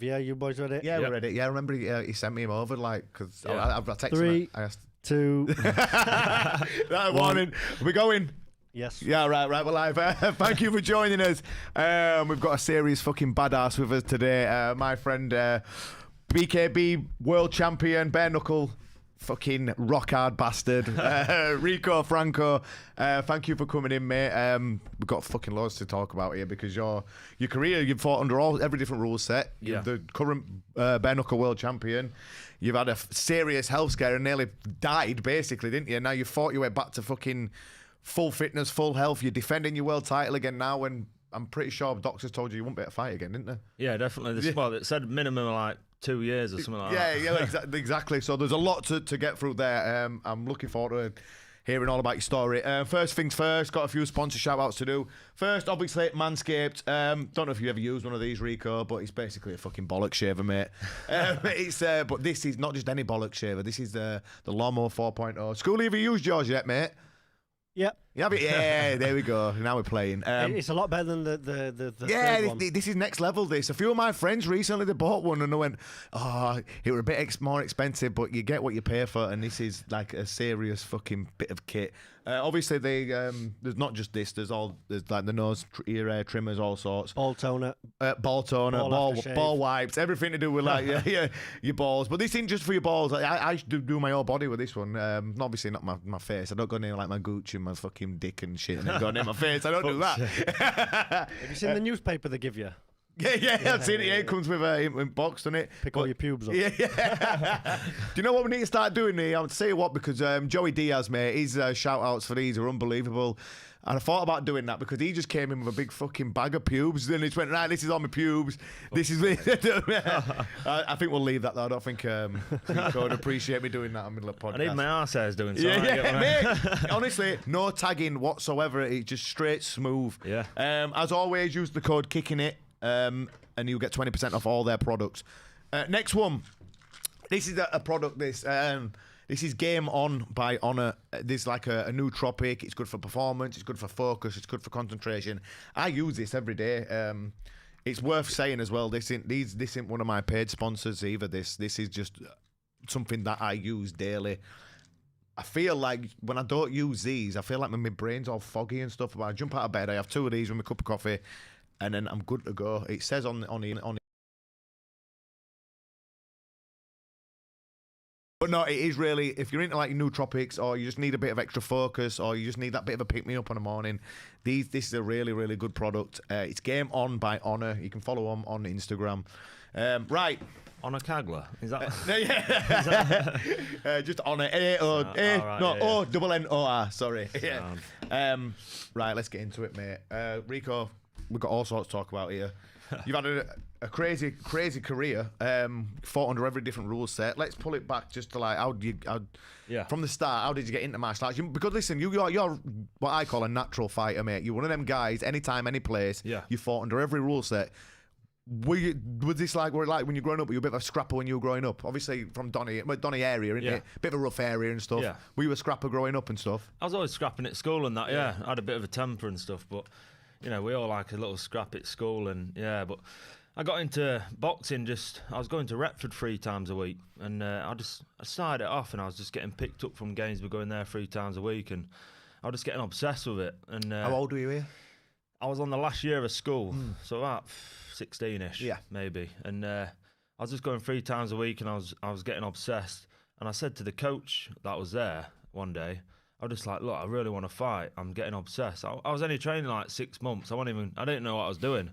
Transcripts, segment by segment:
Yeah, you boys ready? Yeah, we're ready. Yeah, I remember he sent me him over, like, because I texted 3, him. I asked. 2, Right, warning. Are we going? yes. Yeah, right, we're live. Thank you for joining us. We've got a serious fucking badass with us today. My friend, BKB World Champion, Bare Knuckle, fucking rock hard bastard, Rico Franco. Thank you for coming in, mate. We've got fucking loads to talk about here because your career, you've fought under every different rule set. You're the current Bare Knuckle World Champion. You've had a serious health scare and nearly died, basically, didn't you? Now you fought your way back to fucking full fitness, full health. You're defending your world title again now, and I'm pretty sure doctors told you wouldn't be able to fight again, didn't they? Yeah, definitely. Well, it said minimum like 2 years or something like that. Yeah, exactly. So there's a lot to get through there. I'm looking forward to hearing all about your story. First things first, got a few sponsor shout-outs to do. First, obviously, Manscaped. Don't know if you ever used one of these, Rico, but it's basically a fucking bollock shaver, mate. But this is not just any bollock shaver. This is the Lawnmower 4.0. Schoolie, have you used yours yet, mate? Yep. Yeah, there we go. Now we're playing. It's a lot better than the yeah, third one. this is next level. This. A few of my friends recently they bought one and they went, "Oh, it were a bit more expensive, but you get what you pay for." And this is like a serious fucking bit of kit. Obviously, there's not just this. There's like the nose ear hair trimmers, all sorts. Ball toner, ball wipes, everything to do with like your balls. But this isn't just for your balls. I do my whole body with this one. Obviously not my face. I don't go near like my gooch and my fucking dick and shit and then go near my face. I don't do that. Have you seen the newspaper they give you? Yeah, I've seen it. Yeah, it comes with a box, doesn't it? Pick all your pubes up. Yeah. Do you know what we need to start doing here? I'll tell you what, because Joey Diaz, mate, his shout-outs for these are unbelievable. And I thought about doing that because he just came in with a big fucking bag of pubes. Then he just went, right, this is all my pubes. This is me. I think we'll leave that, though. I don't think Rico would appreciate me doing that on the middle of the podcast. I need my arse hairs doing something. Mate. Honestly, no tagging whatsoever. It's just straight smooth. Yeah. As always, use the code KICKIN and you'll get 20% off all their products. Next one. This is a product, this is Game On by Honor. This is like a nootropic. It's good for performance. It's good for focus. It's good for concentration. I use this every day. It's worth saying as well, this isn't one of my paid sponsors either. This is just something that I use daily. I feel like when I don't use these, I feel like my brain's all foggy and stuff. But I jump out of bed, I have 2 of these with my cup of coffee, and then I'm good to go. It says on But no, it is really, if you're into like nootropics or you just need a bit of extra focus or you just need that bit of a pick-me-up in the morning, this is a really, really good product. It's Game On by Honor. You can follow them on Instagram. Right. Honor Kagler? Is that? Just Honor. O-N-N-O-R. Sorry. Right, let's get into it, mate. Rico, we've got all sorts to talk about here. You've had a crazy career, fought under every different rule set. Let's pull it back just to like, from the start, how did you get into martial arts? Because listen, you're what I call a natural fighter, mate. You're one of them guys, anytime, any place, you fought under every rule set. Was this like when you're growing up, were you a bit of a scrapper when you were growing up? Obviously from Donny area, isn't it? Bit of a rough area and stuff. Yeah. Were you a scrapper growing up and stuff? I was always scrapping at school and that, I had a bit of a temper and stuff, but we all like a little scrap at school and but I got into boxing I was going to Retford 3 times a week and I started it off and I was just getting picked up from Gainsborough going there 3 times a week and I was just getting obsessed with it. And how old were you here? I was on the last year of school, so about 16-ish, maybe. And I was just going 3 times a week and I was getting obsessed. And I said to the coach that was there one day, I was just like, look, I really want to fight. I'm getting obsessed. I was only training like 6 months. I didn't know what I was doing.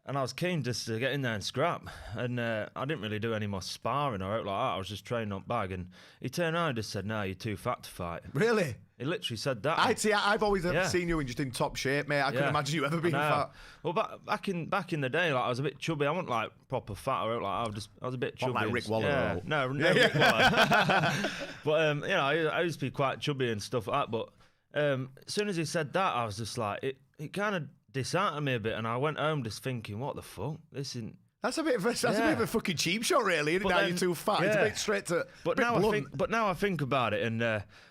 And I was keen just to get in there and scrap. And I didn't really do any more sparring or out like that. I was just training up bag. And he turned around and just said, no, you're too fat to fight. Really? He literally said that. I've always seen you just in top shape, mate. I couldn't imagine you ever being fat. Well, back in the day, like I was a bit chubby. I wasn't like proper fat or like I was a bit chubby. Like Rick Waller. No, Rick Waller. But I used to be quite chubby and stuff like that. But as soon as he said that, I was just like, it kind of disheartened me a bit, and I went home just thinking, what the fuck? This isn't. That's a bit of a fucking cheap shot, really. Isn't it? Now you're too fat. It's a bit straight to. But now I think about it, and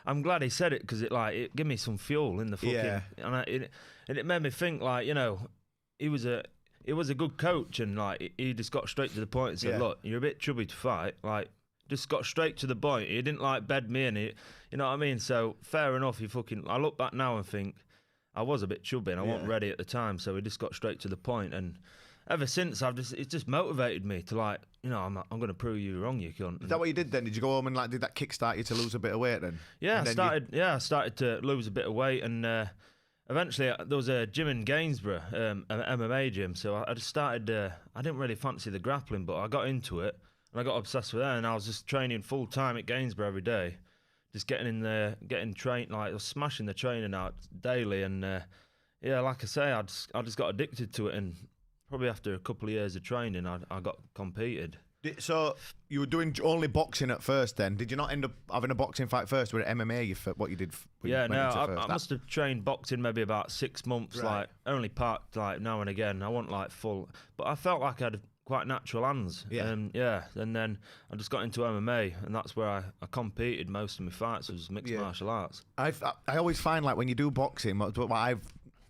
I'm glad he said it because it gave me some fuel in the fucking. And it made me think he was he was a good coach, and like he just got straight to the point and said, "Look, you're a bit chubby to fight." Like, just got straight to the point. He didn't like bed me in. You know what I mean? So fair enough. I look back now and think I was a bit chubby and I wasn't ready at the time. So he just got straight to the point, and ever since it's just motivated me to like, you know, I'm going to prove you wrong, you cunt. Is that what you did then? Did you go home and like did that kickstart you to lose a bit of weight then? Yeah, I started to lose a bit of weight, and eventually there was a gym in Gainsborough, an MMA gym. So I just started. I didn't really fancy the grappling, but I got into it and I got obsessed with that. And I was just training full time at Gainsborough every day, just getting in there, getting trained, like I was smashing the training out daily. And yeah, like I say, I just got addicted to it, and probably after a couple of years of training, I got competed. So you were doing only boxing at first then? Did you not end up having a boxing fight first? With MMA, what you did? Yeah, no, I must have trained boxing maybe about 6 months, like only parked like now and again. I wasn't like full, but I felt like I had quite natural hands. And then I just got into MMA, and that's where I competed. Most of my fights was mixed martial arts. I always find like when you do boxing, what I've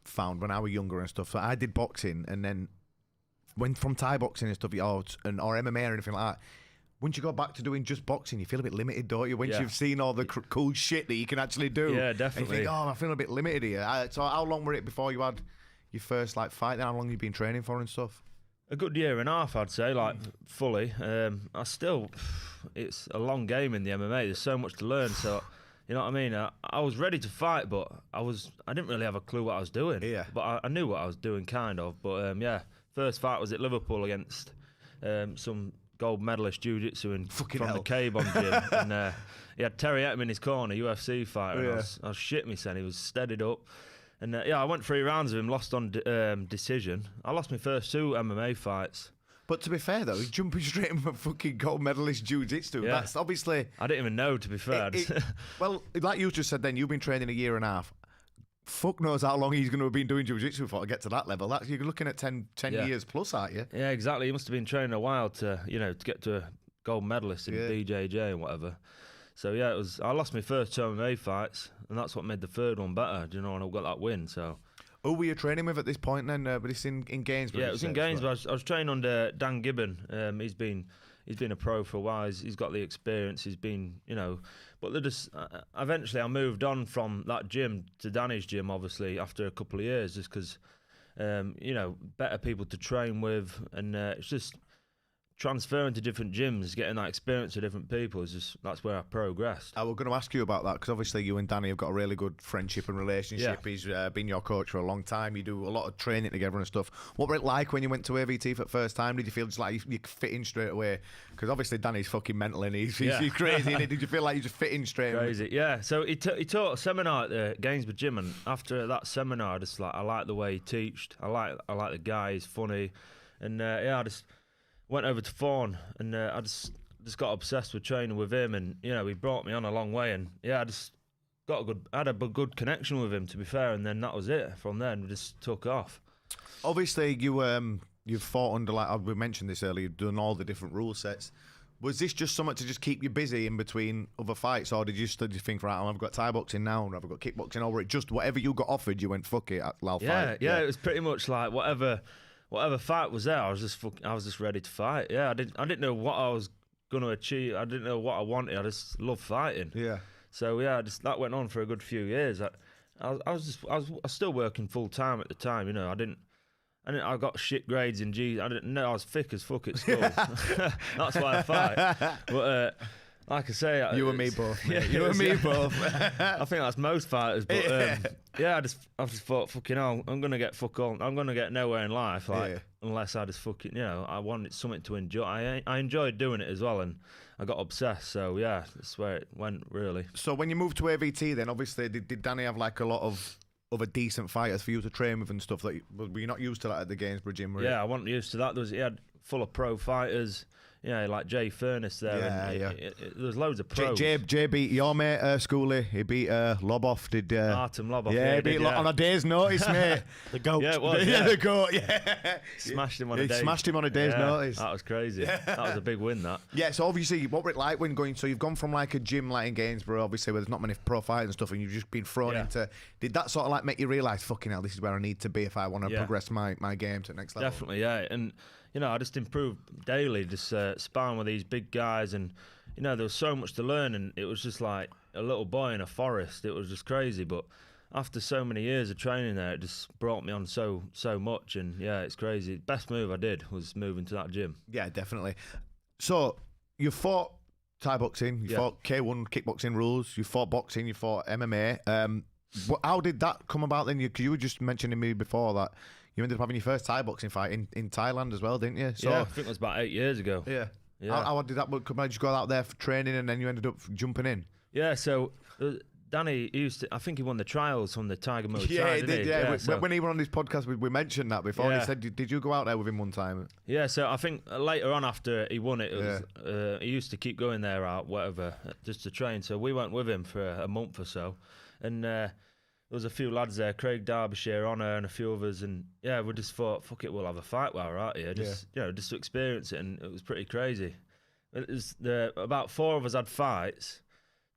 found when I was younger and stuff, so I did boxing, and then when from Thai boxing and stuff, or MMA or anything like that, once you go back to doing just boxing, you feel a bit limited, don't you? Once you've seen all the cool shit that you can actually do. Yeah, definitely. And you think, I feel a bit limited here. So how long were it before you had your first like fight then? How long have you been training for and stuff? A good year and a half, I'd say, like fully. It's a long game in the MMA. There's so much to learn. So, you know what I mean? I was ready to fight, but I didn't really have a clue what I was doing. Yeah. But I knew what I was doing, kind of. But first fight was at Liverpool against some gold medalist jiu-jitsu from the K-Bomb gym. And he had Terry Etim in his corner, UFC fighter. And I was shit myself. He was steadied up. And I went 3 rounds with him, lost on decision. I lost my first 2 MMA fights. But to be fair, though, he's jumping straight in for fucking gold medalist jiu-jitsu. Yeah. That's obviously... I didn't even know, to be fair. Well, like you just said then, you've been training a year and a half. Fuck knows how long he's going to have been doing jiu-jitsu before to get to that level. You're looking at 10 years plus, aren't you? Yeah, exactly. He must have been training a while to get to a gold medalist in BJJ and whatever. So yeah, I lost my first 2 MMA fights, and that's what made the third one better. Do you know? And I got that win. So. Who were you training with at this point then? But it's in Gainsborough. Yeah, it was in Gainsborough. I was training under Dan Gibbon. He's been a pro for a while. He's got the experience. He's been, but they just eventually I moved on from that gym to Danny's gym, obviously after a couple of years, just because better people to train with, and it's just transferring to different gyms, getting that experience with different people that's where I progressed. I was going to ask you about that because obviously you and Danny have got a really good friendship and relationship. Yeah. He's been your coach for a long time. You do a lot of training together and stuff. What were it like when you went to AVT for the first time? Did you feel just like you fit in straight away? Because obviously Danny's fucking mental and he's crazy. Did you feel like you just fit in straight away? Crazy, yeah. So he taught a seminar at the Gainsborough gym, and after that seminar, I like the way he teached. I like the guy. He's funny, and I just went over to Fawn, and I just got obsessed with training with him, and he brought me on a long way, and I just had a good connection with him, to be fair, and then that was it. From there, and we just took off. Obviously, you've fought under, like we mentioned this earlier, you've done all the different rule sets. Was this just something to just keep you busy in between other fights, or did you think, right, I've got Thai boxing now, and I've got kickboxing, or it just whatever you got offered, you went, fuck it, I'll fight? Yeah, it was pretty much like whatever fight was there, I was just ready to fight. Yeah, I didn't know what I was going to achieve. I didn't know what I wanted. I just loved fighting. Yeah. So yeah, that went on for a good few years. I was still working full time at the time. I got shit grades in G. I didn't know I was thick as fuck at school. That's why I fight. But like I say, you and me both. Yeah, you and me both. I think that's most fighters. But I just thought, fucking hell, I'm gonna get fuck all. I'm gonna get nowhere in life, unless I just fucking, I wanted something to enjoy. I enjoyed doing it as well, and I got obsessed. So yeah, that's where it went really. So when you moved to AVT, then obviously did Danny have like a lot of other decent fighters for you to train with and stuff? Were you not used to that at the Gainsborough gym? I wasn't used to that. He had full of pro fighters. like Jay Furness there. There was loads of pros. Jay beat your mate, Schoolie. He beat Loboff. Did Artem Loboff. Yeah, he beat on a day's notice, mate. The goat. Yeah, it was. The goat. Yeah, smashed him on a day's notice. That was crazy. That was a big win. That. Yeah. So obviously, what were it like when going? So you've gone from like a gym like in Gainsborough, obviously, where there's not many pro fighters and stuff, and you've just been thrown into. Did that sort of like make you realise, fucking hell, this is where I need to be if I want to progress my game to the next level? Definitely, yeah. And I just improved daily, just sparring with these big guys, and there was so much to learn, and it was just like a little boy in a forest. It was just crazy, but after so many years of training there, it just brought me on so much, and yeah, it's crazy. Best move I did was moving to that gym. Yeah, definitely. So you fought Thai boxing, you fought K1 kickboxing rules, you fought boxing, you fought MMA. How did that come about then? Because you were just mentioning to me before that you ended up having your first Thai boxing fight in Thailand as well, didn't you? So, yeah, I think it was about 8 years ago. Yeah. How did that come? Did you go out there for training and then you ended up jumping in? Yeah, so Danny I think he won the trials from the Tiger Muay Thai. Yeah, he did. Yeah, when he were on this podcast, we mentioned that before. He said, "Did you go out there with him one time?" Yeah, so I think later on after he won it, he used to keep going there out whatever just to train. So we went with him for a month or so, and there was a few lads there, Craig Derbyshire, Honor, and a few others, and yeah, we just thought, fuck it, we'll have a fight while we're out here, just to experience it, and it was pretty crazy. It was about 4 of us had fights.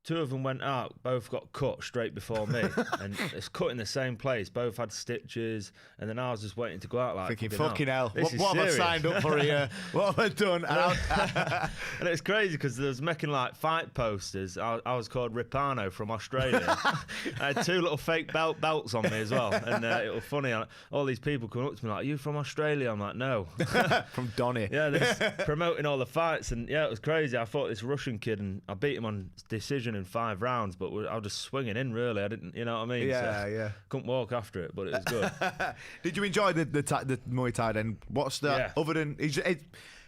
2 of them went out, both got cut straight before me, and it's cut in the same place. Both had stitches, and then I was just waiting to go out like thinking, fucking hell, what have I serious? signed up for here? What have I done? And it's crazy because there was making like fight posters. I was called Ripano from Australia. I had 2 little fake belts on me as well, and it was funny. All these people coming up to me like, "Are you from Australia?" I'm like, "No." From Donny. Yeah, they're just promoting all the fights, and yeah, it was crazy. I fought this Russian kid, and I beat him on decision in 5 rounds, but I was just swinging in, really. I didn't, you know what I mean? Yeah. Couldn't walk after it, but it was good. Did you enjoy the Muay Thai then? What's the other than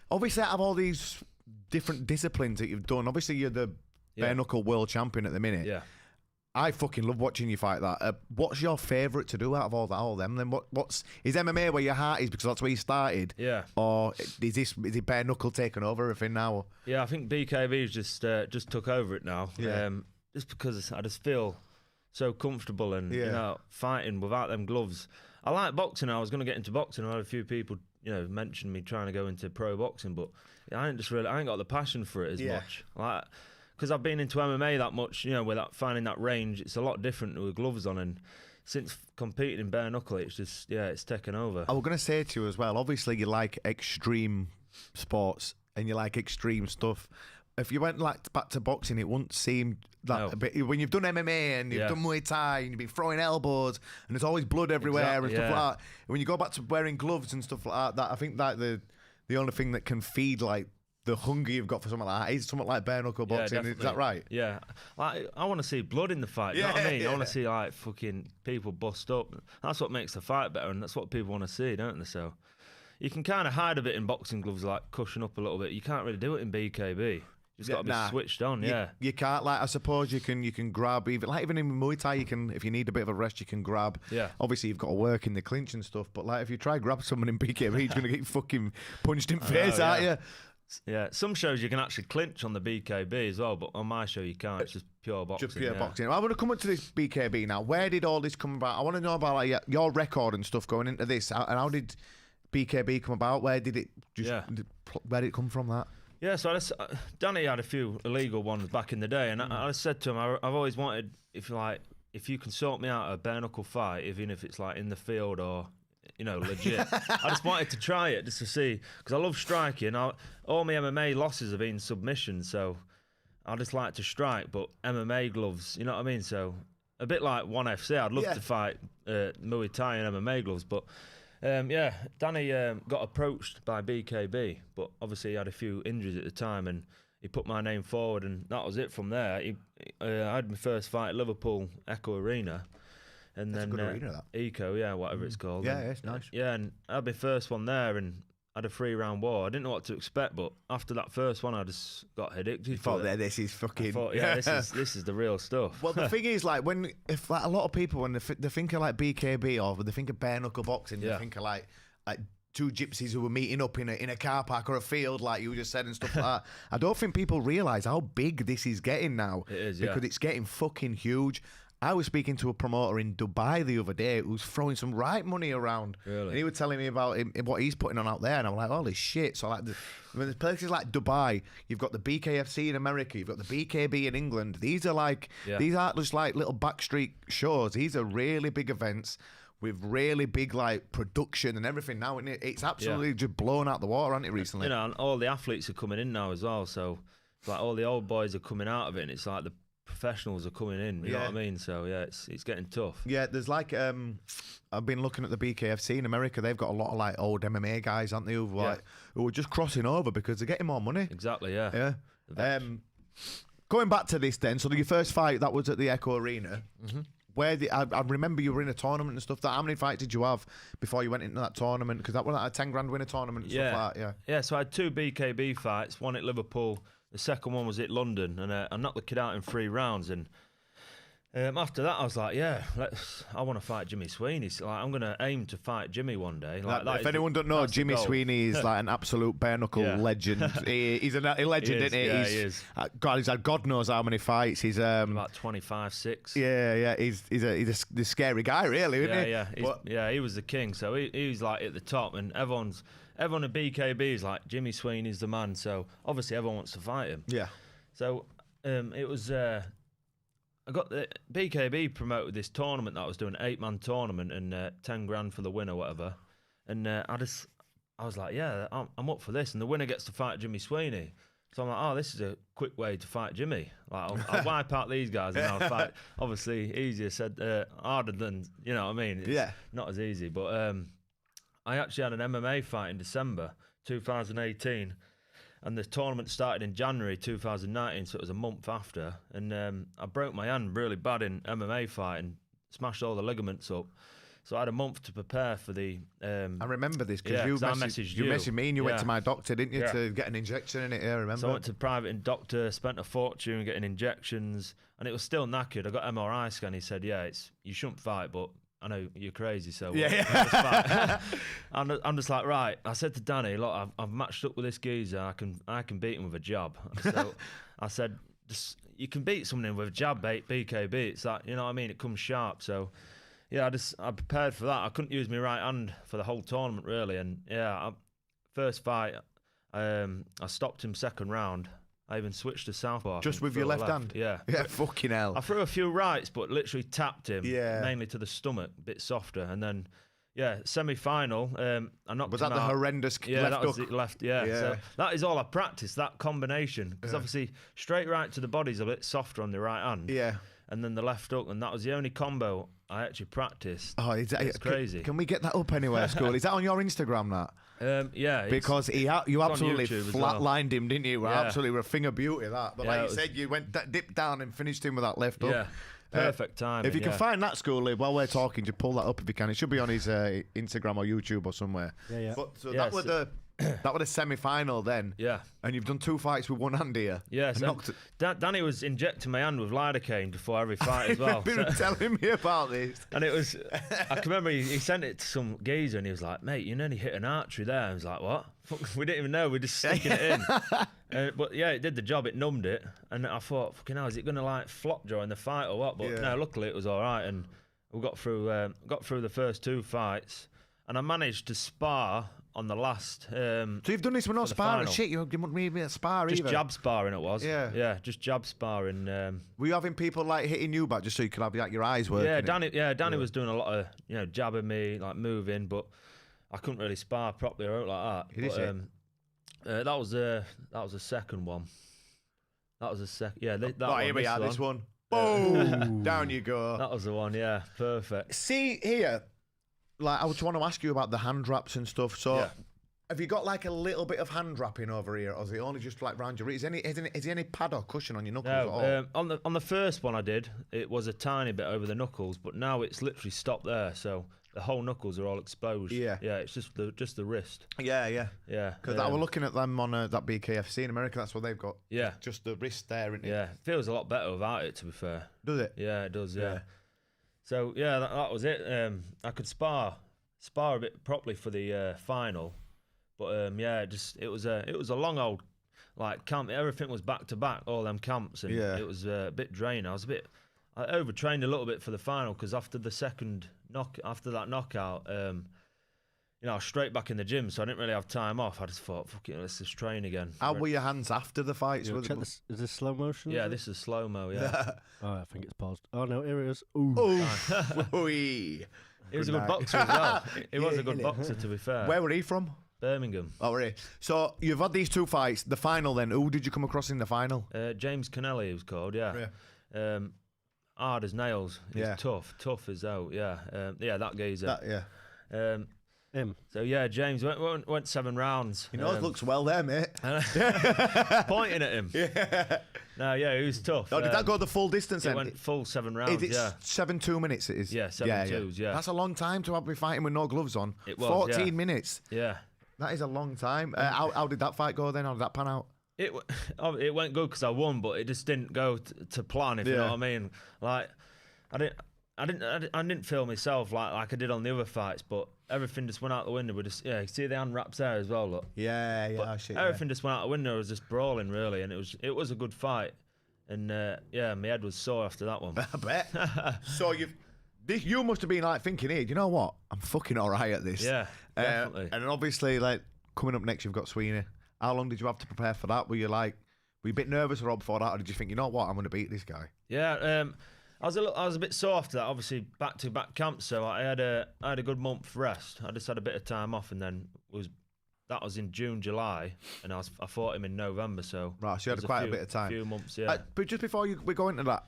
obviously out of all these different disciplines that you've done, obviously you're the Bare Knuckle World Champion at the minute. Yeah. I fucking love watching you fight that. What's your favourite to do out of all them? Then is MMA where your heart is because that's where you started? Yeah. Or is it Bare Knuckle taking over everything now? Yeah, I think BKV's just took over it now. Yeah. Just because I just feel so comfortable and fighting without them gloves. I like boxing. I was going to get into boxing. I had a few people mention me trying to go into pro boxing, but I ain't got the passion for it as much. Like. Because I've been into MMA that much, without finding that range, it's a lot different with gloves on. And since competing in bare knuckle, it's just, it's taken over. I was going to say to you as well, obviously you like extreme sports and you like extreme stuff. If you went back to boxing, it wouldn't seem that. But when you've done MMA and you've done Muay Thai and you've been throwing elbows and there's always blood everywhere and stuff like that. When you go back to wearing gloves and stuff like that, I think that the only thing that can feed like the hunger you've got for something like that is something like bare knuckle boxing. Is that right? Yeah. Like, I want to see blood in the fight. You know what I mean? Yeah. I want to see like fucking people bust up. That's what makes the fight better, and that's what people want to see, don't they? So you can kind of hide a bit in boxing gloves, like cushion up a little bit. You can't really do it in BKB. You've got to be switched on, You can't, like, I suppose you can grab, even in Muay Thai, you can, if you need a bit of a rest, you can grab. Yeah. Obviously, you've got to work in the clinch and stuff, but like if you try grab someone in BKB, he's going to get fucking punched in face, aren't you? Yeah, some shows you can actually clinch on the BKB as well, but on my show you can't. It's just pure boxing. Just pure boxing. I want to come up to this BKB now. Where did all this come about? I want to know about like your record and stuff going into this, and how did BKB come about? Where did it where did it come from? That? Yeah, so Danny had a few illegal ones back in the day, and I said to him, I've always wanted, if you can sort me out a bare knuckle fight, even if it's like in the field or legit. I just wanted to try it just to see, because I love striking. All my MMA losses have been submissions, so I just like to strike, but MMA gloves, you know what I mean? So a bit like 1FC, I'd love to fight Muay Thai and MMA gloves, but Danny got approached by BKB, but obviously he had a few injuries at the time, and he put my name forward, and that was it from there. I had my first fight at Liverpool Echo Arena. And That's then a good arena, that. Eco, whatever it's called. Yeah, it's nice. Yeah, and I had my first one there and had a 3-round war. I didn't know what to expect, but after that first one, I just got addicted. You thought, this is fucking... I thought, this is the real stuff. Well, the thing is, like, if a lot of people, when they think of like BKB or they think of bare knuckle boxing, they think of like two gypsies who were meeting up in a car park or a field, like you just said, and stuff like that. I don't think people realise how big this is getting now. It is, because it's getting fucking huge. I was speaking to a promoter in Dubai the other day who's throwing some right money around. Really? And he was telling me about what he's putting on out there, and I'm like, holy shit. So like, there's places like Dubai, you've got the BKFC in America, you've got the BKB in England. These are like, these aren't just like little backstreet shows. These are really big events with really big like production and everything now, and it's absolutely just blown out the water, hasn't it, recently? You know, and all the athletes are coming in now as well, so it's like all the old boys are coming out of it, and it's like the professionals are coming in, you know what I mean? So yeah, it's getting tough. Yeah, there's like I've been looking at the BKFC in America. They've got a lot of like old MMA guys, aren't they, who are just crossing over because they're getting more money. Exactly, yeah. Going back to this then, so your first fight, that was at the Echo Arena. Where I remember you were in a tournament and stuff. How many fights did you have before you went into that tournament? Because that was like a 10 grand winner tournament and stuff like that. Yeah, so I had 2 BKB fights, one at Liverpool, the second one was at London, and I knocked the kid out in 3 rounds. And after that, I was like, I want to fight Jimmy Sweeney. So, like, I'm going to aim to fight Jimmy one day. Like, if anyone don't know, Jimmy Sweeney is like an absolute bare knuckle legend. He's a legend, isn't he? Yeah, he is. God, he's had God knows how many fights. He's about 25, 6. Yeah. He's a scary guy, really, isn't he? Yeah, he was the king. So he was like at the top, and everyone at BKB is like, Jimmy Sweeney's the man. So obviously everyone wants to fight him. Yeah. So it was. I got the BKB promoted this tournament that I was doing, an 8-man tournament, and 10 grand for the winner, whatever. And I was like, I'm up for this, and the winner gets to fight Jimmy Sweeney. So I'm like, oh, this is a quick way to fight Jimmy. Like, I'll wipe out these guys and I'll fight. Obviously, easier said, harder than, you know what I mean? It's not as easy. But I actually had an MMA fight in December 2018. And the tournament started in January 2019, so it was a month after. And I broke my hand really bad in MMA fight and smashed all the ligaments up. So I had a month to prepare for the... I remember this because you messaged me and you went to my doctor, didn't you, to get an injection in it? Yeah, I remember. So I went to a private doctor, spent a fortune getting injections, and it was still knackered. I got MRI scan. He said, you shouldn't fight, but I know you're crazy, so I'm just like, right. I said to Danny, look, I've matched up with this geezer. I can beat him with a jab. So I said, you can beat someone with a jab, BKB. It's like, you know what I mean? It comes sharp. So yeah, I prepared for that. I couldn't use my right hand for the whole tournament really, and first fight, I stopped him second round. I even switched to southpaw. Just with your left hand? Yeah. Yeah, fucking hell. I threw a few rights, but literally tapped him, mainly to the stomach, a bit softer. And then, semi-final, I knocked Was him that the out. horrendous left that hook? was the left, So that is all I practiced, that combination. Because obviously, straight right to the body's a bit softer on the right hand. Yeah. And then the left hook, and that was the only combo I actually practiced. Oh, it's crazy. Can we get that up anywhere, School? Is that on your Instagram, that? Because you absolutely flatlined him, didn't you? Absolutely, were a thing of beauty, that. But like you said, you went dipped down and finished him with that left hook. Yeah, perfect time. If you can find that, School, while we're talking, just pull that up if you can. It should be on his Instagram or YouTube or somewhere. Yeah. But that was the semi-final then. Yeah. And you've done 2 fights with one hand here. Yeah. So Danny was injecting my hand with lidocaine before every fight as well. Been telling me about this. And it was, I can remember he sent it to some geezer and he was like, mate, you nearly hit an artery there. I was like, what? We didn't even know. We're just sticking it in. But yeah, it did the job. It numbed it. And I thought, fucking hell, is it going to like flop during the fight or what? But no, luckily it was all right. And we got through the first 2 fights. And I managed to spar on the last. So you've done this with no sparring? Shit, you wouldn't be a spar either. Just jab sparring it was. Yeah, just jab sparring. Were you having people like hitting you back just so you could have like your eyes working? Danny was doing a lot of jabbing me, like moving, but I couldn't really spar properly or like that. That was the second one. That was the second. Yeah, here we are. This one. Boom! Down you go. That was the one. Yeah, perfect. See here. Like, I just want to ask you about the hand wraps and stuff. So, have you got like a little bit of hand wrapping over here, or is it only just like round your wrist? Is there any pad or cushion on your knuckles at all? On the first one I did, it was a tiny bit over the knuckles, but now it's literally stopped there. So the whole knuckles are all exposed. Yeah, it's just the wrist. Yeah. Because I was looking at them on that BKFC in America. That's what they've got. Yeah, just the wrist there, isn't it? Yeah, it feels a lot better without it. To be fair, does it? Yeah, it does. Yeah. So yeah, that was it. I could spar spar a bit properly for the final. But yeah, it was a long old like camp. Everything was back to back, all them camps, and it was a bit draining. I overtrained a little bit for the final because after that knockout, I was straight back in the gym, so I didn't really have time off. I just thought, fuck it, let's just train again. How were your hands after the fights? Is this slow motion? Yeah, this is slow mo. Yeah. Oh, I think it's paused. Oh no, here it is. Ooh. He was a good boxer as well. He was a good boxer, to be fair. Where were he from? Birmingham. Oh, really? So you've had these 2 fights. The final, then, who did you come across in the final? James Kennelly, he was called. Yeah. Hard as nails. He's tough as out. Yeah. That geezer. Him. So yeah, James went 7 rounds. He knows looks well there, mate. Pointing at him. Yeah. No, yeah, he was tough. Oh, did that go the full distance then? It went full 7 rounds. It's 7-2 minutes. It is. Yeah, 7-2s. Yeah. That's a long time to be fighting with no gloves on. It was 14 minutes. Yeah. That is a long time. How did that fight go then? How did that pan out? It went good because I won, but it just didn't go to plan. If you know what I mean. Like, I didn't feel myself like I did on the other fights, but everything just went out the window. You see the hand wraps there as well. Look. Yeah. Everything just went out the window. It was just brawling really, and it was a good fight. And my head was sore after that one. I bet. So you must have been like thinking, hey, do you know what? I'm fucking all right at this. Yeah, definitely. And obviously, like coming up next, you've got Sweeney. How long did you have to prepare for that? Were you a bit nervous or before that, or did you think, you know what, I'm going to beat this guy? Yeah. I was a bit sore after that. Obviously, back-to-back camps, so I had a good month rest. I just had a bit of time off, and then that was in June, July, and I fought him in November. So right, so you had quite a bit of time. Few months, yeah. But just before we go into that,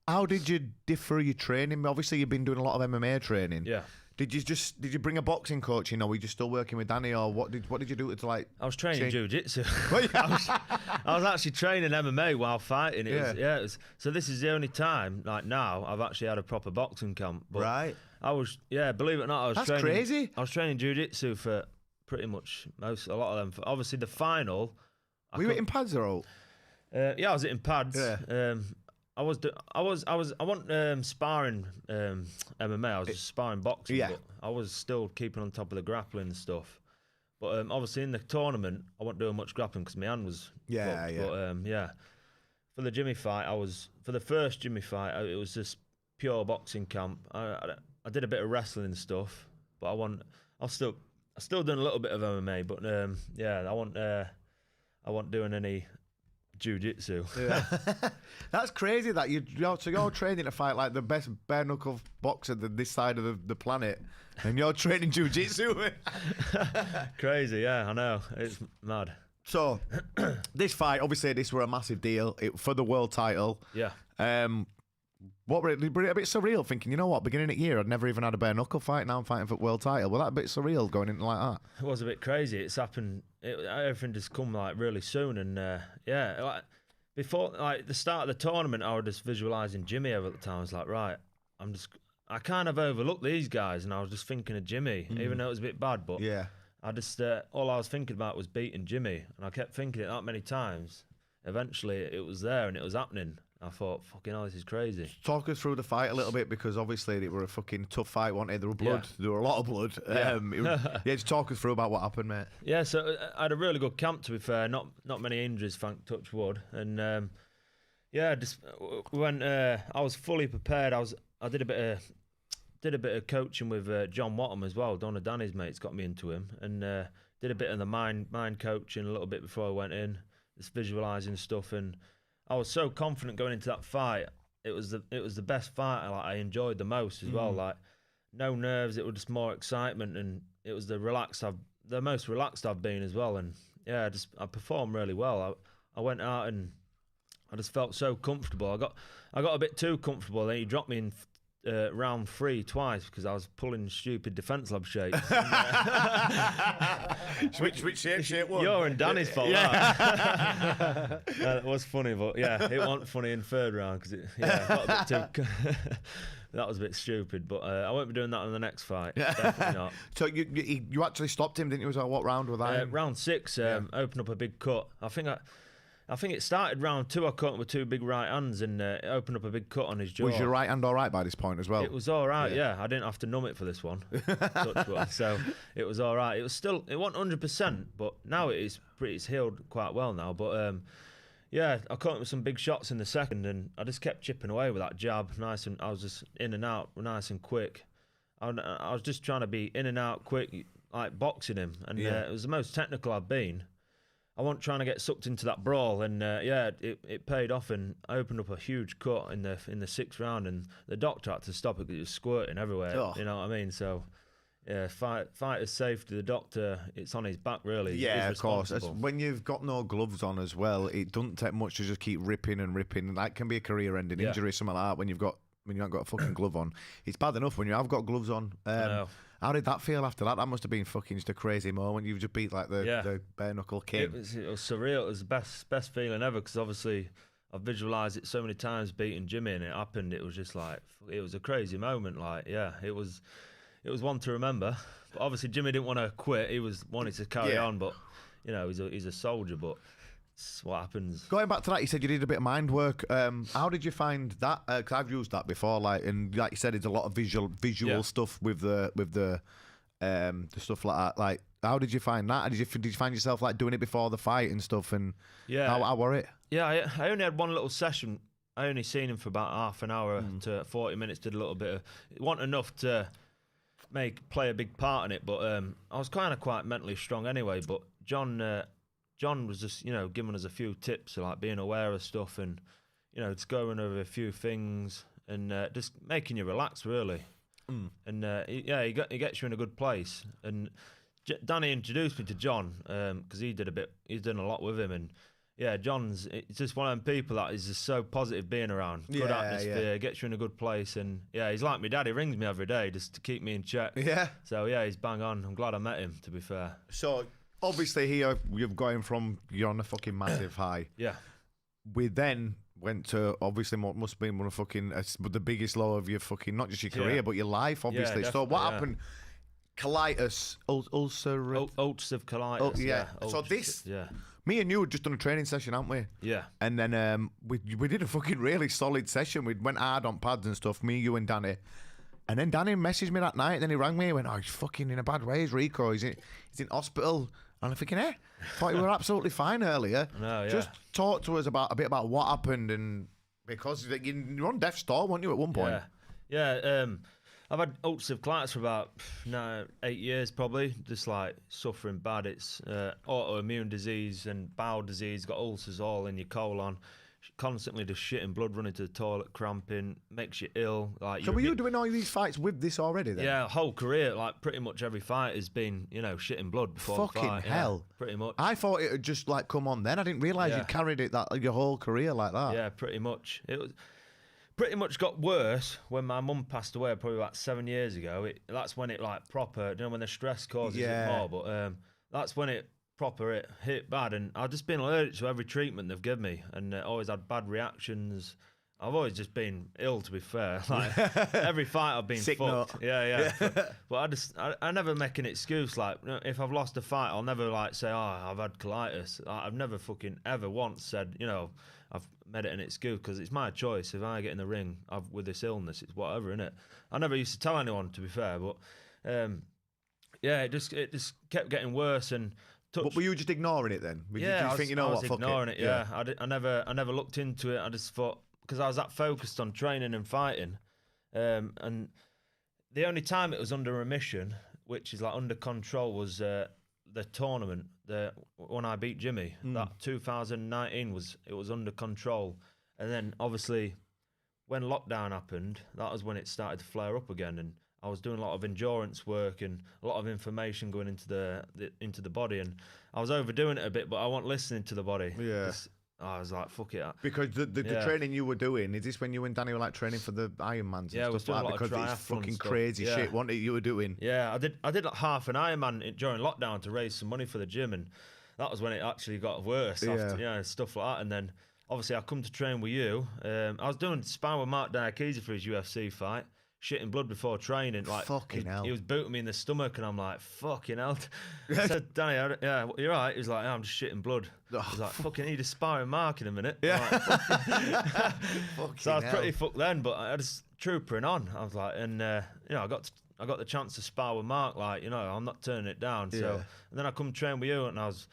how did you differ your training? Obviously, you've been doing a lot of MMA training. Yeah. Did you bring a boxing coach in, or were you just still working with Danny, or what did you do to like? I was training jiu-jitsu. I was actually training MMA while fighting. So this is the only time, like now, I've actually had a proper boxing camp. But right. I was, believe it or not, That's crazy. I was training jiu-jitsu for pretty much a lot of them. Obviously, the final. Were you hitting pads or all? Yeah, I was hitting pads. Yeah. I wasn't sparring MMA. I was just sparring boxing. Yeah. But I was still keeping on top of the grappling and stuff. But obviously in the tournament, I wasn't doing much grappling because my hand was fucked. But for the Jimmy fight, for the first Jimmy fight, it was just pure boxing camp. I did a bit of wrestling and stuff, but I still doing a little bit of MMA. But I wasn't doing any jiu-jitsu. Yeah. That's crazy that you're training to fight like the best bare knuckle boxer this side of the planet, and you're training jiu-jitsu. Crazy, yeah, I know, it's mad. So this fight, obviously, this were a massive deal for the world title. Yeah. What were it a bit surreal? Thinking, you know what, beginning of the year, I'd never even had a bare knuckle fight. Now I'm fighting for the world title. Was that a bit surreal going into like that? It was a bit crazy. It's happened. Everything just come like really soon, and like before, like the start of the tournament, I was just visualising Jimmy over at the time. I was like, right, I kind of overlooked these guys, and I was just thinking of Jimmy, even though it was a bit bad. But yeah, I just all I was thinking about was beating Jimmy, and I kept thinking it that many times. Eventually, it was there and it was happening. I thought, fucking hell, this is crazy. Talk us through the fight a little bit, because obviously it were a fucking tough fight, wasn't it? There were blood. There were a lot of blood. Just talk us through about what happened, mate. Yeah, so I had a really good camp, to be fair. Not many injuries, thank touch wood. And just when I was fully prepared, I did a bit of coaching with John Wattham as well. Donna Danny's mate's got me into him, and did a bit of the mind coaching a little bit before I went in, just visualising stuff. And I was so confident going into that fight. It was the best fight I enjoyed the most as well. Like, no nerves. It was just more excitement, and it was the most relaxed I've been as well. And yeah, I performed really well. I went out and I just felt so comfortable. I got a bit too comfortable. Then he dropped me in round 3 twice because I was pulling stupid defence lab shapes. Which shape was? Your and Danny's fault. Yeah. It was funny, but yeah, it wasn't funny in 3rd round because got a bit too. That was a bit stupid, but I won't be doing that in the next fight. Definitely not. So you actually stopped him, didn't you? Was that what round was that? Round 6, opened up a big cut. I think I think it started round 2. I caught him with 2 big right hands and it opened up a big cut on his jaw. Was your right hand all right by this point as well? It was all right, yeah. I didn't have to numb it for this one. So it was all right. It wasn't 100%, but now it's healed quite well now. But yeah, I caught him with some big shots in the second, and I just kept chipping away with that jab, nice, and I was just in and out, nice and quick. I was just trying to be in and out quick, like boxing him, and it was the most technical I've been. I wasn't trying to get sucked into that brawl, and it paid off, and I opened up a huge cut in the 6th round, and the doctor had to stop it because it was squirting everywhere. Oh. You know what I mean? So, yeah, fighter's safety, the doctor, it's on his back really. Yeah, of course. When you've got no gloves on as well, it doesn't take much to just keep ripping and ripping. That can be a career-ending injury, something like that. When you haven't got a fucking glove on, it's bad enough when you have got gloves on. How did that feel after that? That must have been fucking just a crazy moment. You've just beat like the bare knuckle king. It was surreal. It was the best feeling ever, because obviously I've visualised it so many times beating Jimmy, and it happened. It was just like, it was a crazy moment. Like, yeah, it was one to remember. But obviously Jimmy didn't want to quit. He wanted to carry on, but you know, he's a soldier. But it's what happens. Going back to that, you said you did a bit of mind work. How did you find that? Because I've used that before, and like you said, it's a lot of visual stuff with the stuff like that. Like, how did you find that? Did you find yourself like doing it before the fight and stuff? And how were it? Yeah, I only had one little session. I only seen him for about half an hour to 40 minutes. Did a little bit of. It wasn't enough to play a big part in it, but I was kind of quite mentally strong anyway. But John was just, giving us a few tips, like being aware of stuff and, just going over a few things and just making you relax, really. And he gets you in a good place. And Danny introduced me to John because he's done a lot with him. And yeah, it's just one of them people that is just so positive being around. Good atmosphere, gets you in a good place. And yeah, he's like my dad. He rings me every day just to keep me in check. Yeah. So yeah, he's bang on. I'm glad I met him, to be fair. So obviously here you've going from, you're on a fucking massive high. Yeah. We then went to, obviously must have been one of fucking the biggest low of your fucking, not just your career but your life, obviously. So what happened? Colitis, ulcerative colitis. So this, me and you had just done a training session, haven't we? Yeah. And then we did a fucking really solid session. We went hard on pads and stuff, me, you and Danny. And then Danny messaged me that night, and then he rang me and went, oh, he's fucking in a bad way, he's Rico, he's in hospital. And I'm thinking, thought you were absolutely fine earlier. No, yeah. Just talk to us a bit about what happened, and because you're on death's door, weren't you, at one point? Yeah. I've had ulcerative colitis for about 8 years, probably. Just like suffering bad. It's autoimmune disease and bowel disease. Got ulcers all in your colon. Constantly just shitting blood, running to the toilet, cramping, makes you ill. Like, so were you doing all these fights with this already then? Yeah, whole career, like pretty much every fight has been, shitting blood before the fight. Fucking hell. Yeah, pretty much. I thought it had just like come on then. I didn't realise you'd carried it your whole career like that. Yeah, pretty much. It was pretty much got worse when my mum passed away probably about 7 years ago. That's when it like proper, when the stress causes it more, but that's when it hit bad, and I've just been allergic to every treatment they've given me, and always had bad reactions. I've always just been ill, to be fair. Like every fight I've been sick fucked. Yeah. But I never make an excuse. Like if I've lost a fight, I'll never like say, oh, I've had colitis. I've never fucking ever once said, I've made it an excuse, because it's my choice. If I get in the ring with this illness, it's whatever, innit? I never used to tell anyone, to be fair, but it just kept getting worse. And but were you just ignoring it then? I was ignoring it. Yeah, I never looked into it. I just thought, because I was that focused on training and fighting, and the only time it was under remission, which is like under control, was the tournament. When I beat Jimmy, that 2019 was under control, and then obviously when lockdown happened, that was when it started to flare up again, and I was doing a lot of endurance work and a lot of information going into the body, and I was overdoing it a bit, but I wasn't listening to the body. Yeah. I was like, fuck it. Because the training you were doing, is this when you and Danny were like training for the Ironmans and stuff like that? Because it's fucking crazy shit, wasn't it, you were doing? Yeah, I did like half an Ironman during lockdown to raise some money for the gym, and that was when it actually got worse. After, stuff like that. And then obviously I come to train with you. I was doing sparring with Mark Diakese for his UFC fight. shitting blood before training. Like, fucking hell. He was booting me in the stomach, and I'm like, fucking hell. I said, Danny, yeah, you're right. He was like, I'm just shitting blood. I was like, fucking need a sparring mark in a minute. Yeah. Like, so I was pretty fucked then, but I just troopering on. I was like, and I got the chance to spar with Mark. Like, I'm not turning it down. So, and then I come train with you, and I was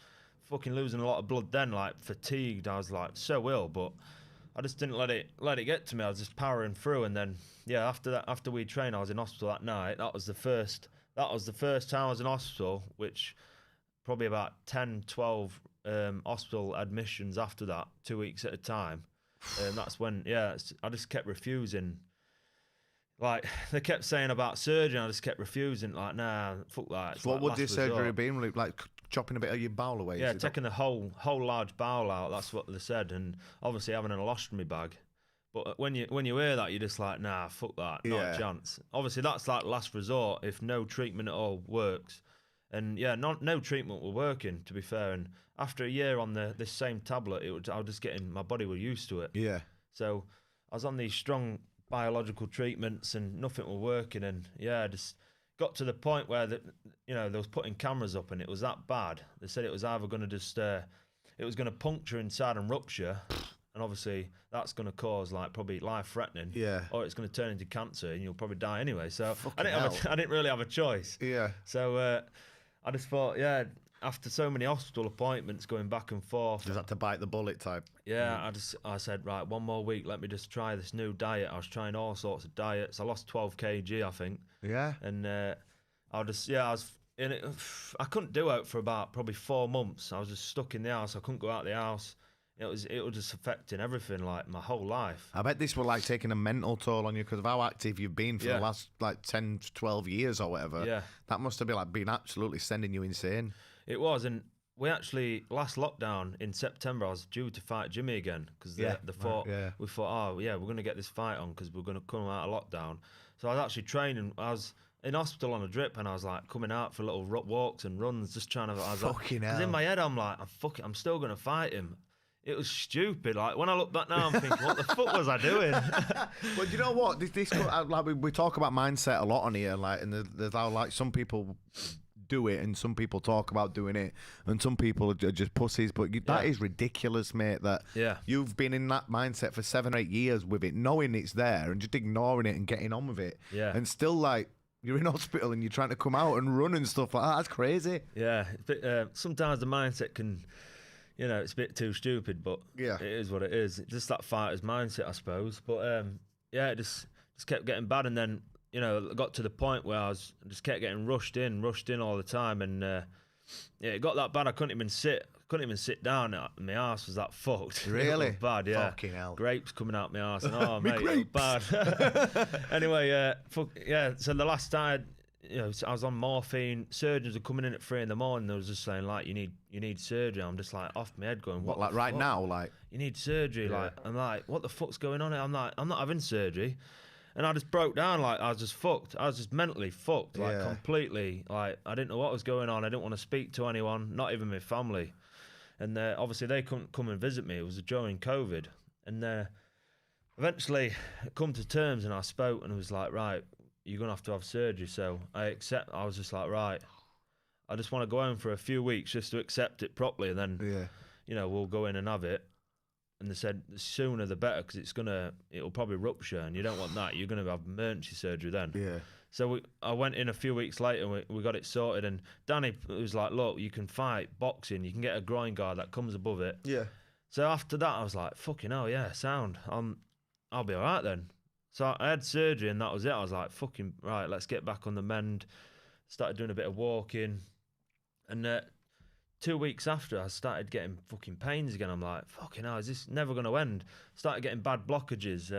fucking losing a lot of blood then, like fatigued. I was like so ill, but I just didn't let it get to me. I was just powering through, and then after we trained, I was in hospital that night. That was the first time I was in hospital, which probably about 10, 12 hospital admissions after that, 2 weeks at a time. And that's when I just kept refusing. Like, they kept saying about surgery, and I just kept refusing. Like, nah, fuck that. So what would this surgery have been? Like chopping a bit of your bowel away? Yeah, taking the whole large bowel out. That's what they said, and obviously having an ostomy bag. But when you hear that, you're just like, nah, fuck that, not a chance. Obviously, that's like last resort if no treatment at all works. And yeah, no treatment were working, to be fair. And after a year on this same tablet, I was just getting, my body was used to it. Yeah. So I was on these strong biological treatments, and nothing was working. And yeah, I just got to the point where they was putting cameras up, and it was that bad. They said it was either going to just it was going to puncture inside and rupture, and obviously that's going to cause like probably life threatening. Yeah. Or it's going to turn into cancer, and you'll probably die anyway. So I didn't really have a choice. Yeah. So I just thought, after so many hospital appointments going back and forth, just had to bite the bullet type. Yeah, I said, right, one more week, let me just try this new diet. I was trying all sorts of diets. I lost 12 kg, I think. Yeah. And I was in it. I couldn't do it for about probably 4 months. I was just stuck in the house. I couldn't go out of the house. It was just affecting everything, like my whole life. I bet this was like taking a mental toll on you because of how active you've been for the last like 10, 12 years or whatever. Yeah. That must have been like been absolutely sending you insane. It was, and we actually, last lockdown in September, I was due to fight Jimmy again because we thought, we're going to get this fight on because we're going to come out of lockdown. So I was actually training. I was in hospital on a drip, and I was like coming out for little walks and runs, just trying to. Fucking hell. Because in my head, I'm like, I'm still going to fight him. It was stupid. Like, when I look back now, I'm thinking, what the fuck was I doing? Well, you know what? Like we talk about mindset a lot on here, like, and there's how like some people do it, and some people talk about doing it, and some people are just pussies. But that is ridiculous, mate. That you've been in that mindset for 7 or 8 years with it, knowing it's there, and just ignoring it and getting on with it. Yeah. And still, like, you're in hospital and you're trying to come out and run and stuff like that. That's crazy. Yeah. Sometimes the mindset can. It's a bit too stupid, but it is what it is. It's just that fighter's mindset, I suppose. But it just kept getting bad, and then it got to the point where I just kept getting rushed in all the time, and it got that bad I couldn't even sit down. My arse was that fucked. Really? It was bad, yeah. Fucking hell. Grapes coming out my arse, and mate, it was bad. Anyway, so the last time. I was on morphine. Surgeons were coming in at 3 a.m. They was just saying, like, you need surgery. I'm just like off my head going, what, like right now, like you need surgery? Yeah. Like, I'm like, what the fuck's going on? I'm like, I'm not having surgery. And I just broke down. Like, I was just fucked. I was just mentally fucked, like completely. Like, I didn't know what was going on. I didn't want to speak to anyone, not even my family. And obviously they couldn't come and visit me. It was during COVID. And eventually I come to terms, and I spoke, and it was like, right, you're going to have surgery. So I was just like, right, I just want to go home for a few weeks just to accept it properly, and then, we'll go in and have it. And they said the sooner the better, because it'll probably rupture, and you don't want that. You're going to have emergency surgery then. Yeah. So I went in a few weeks later, and we got it sorted. And Danny was like, look, you can fight boxing. You can get a groin guard that comes above it. Yeah. So after that, I was like, fucking hell, yeah, sound. I'll be all right then. So I had surgery, and that was it. I was like, fucking right, let's get back on the mend. Started doing a bit of walking. And 2 weeks after, I started getting fucking pains again. I'm like, fucking hell, is this never going to end? Started getting bad blockages.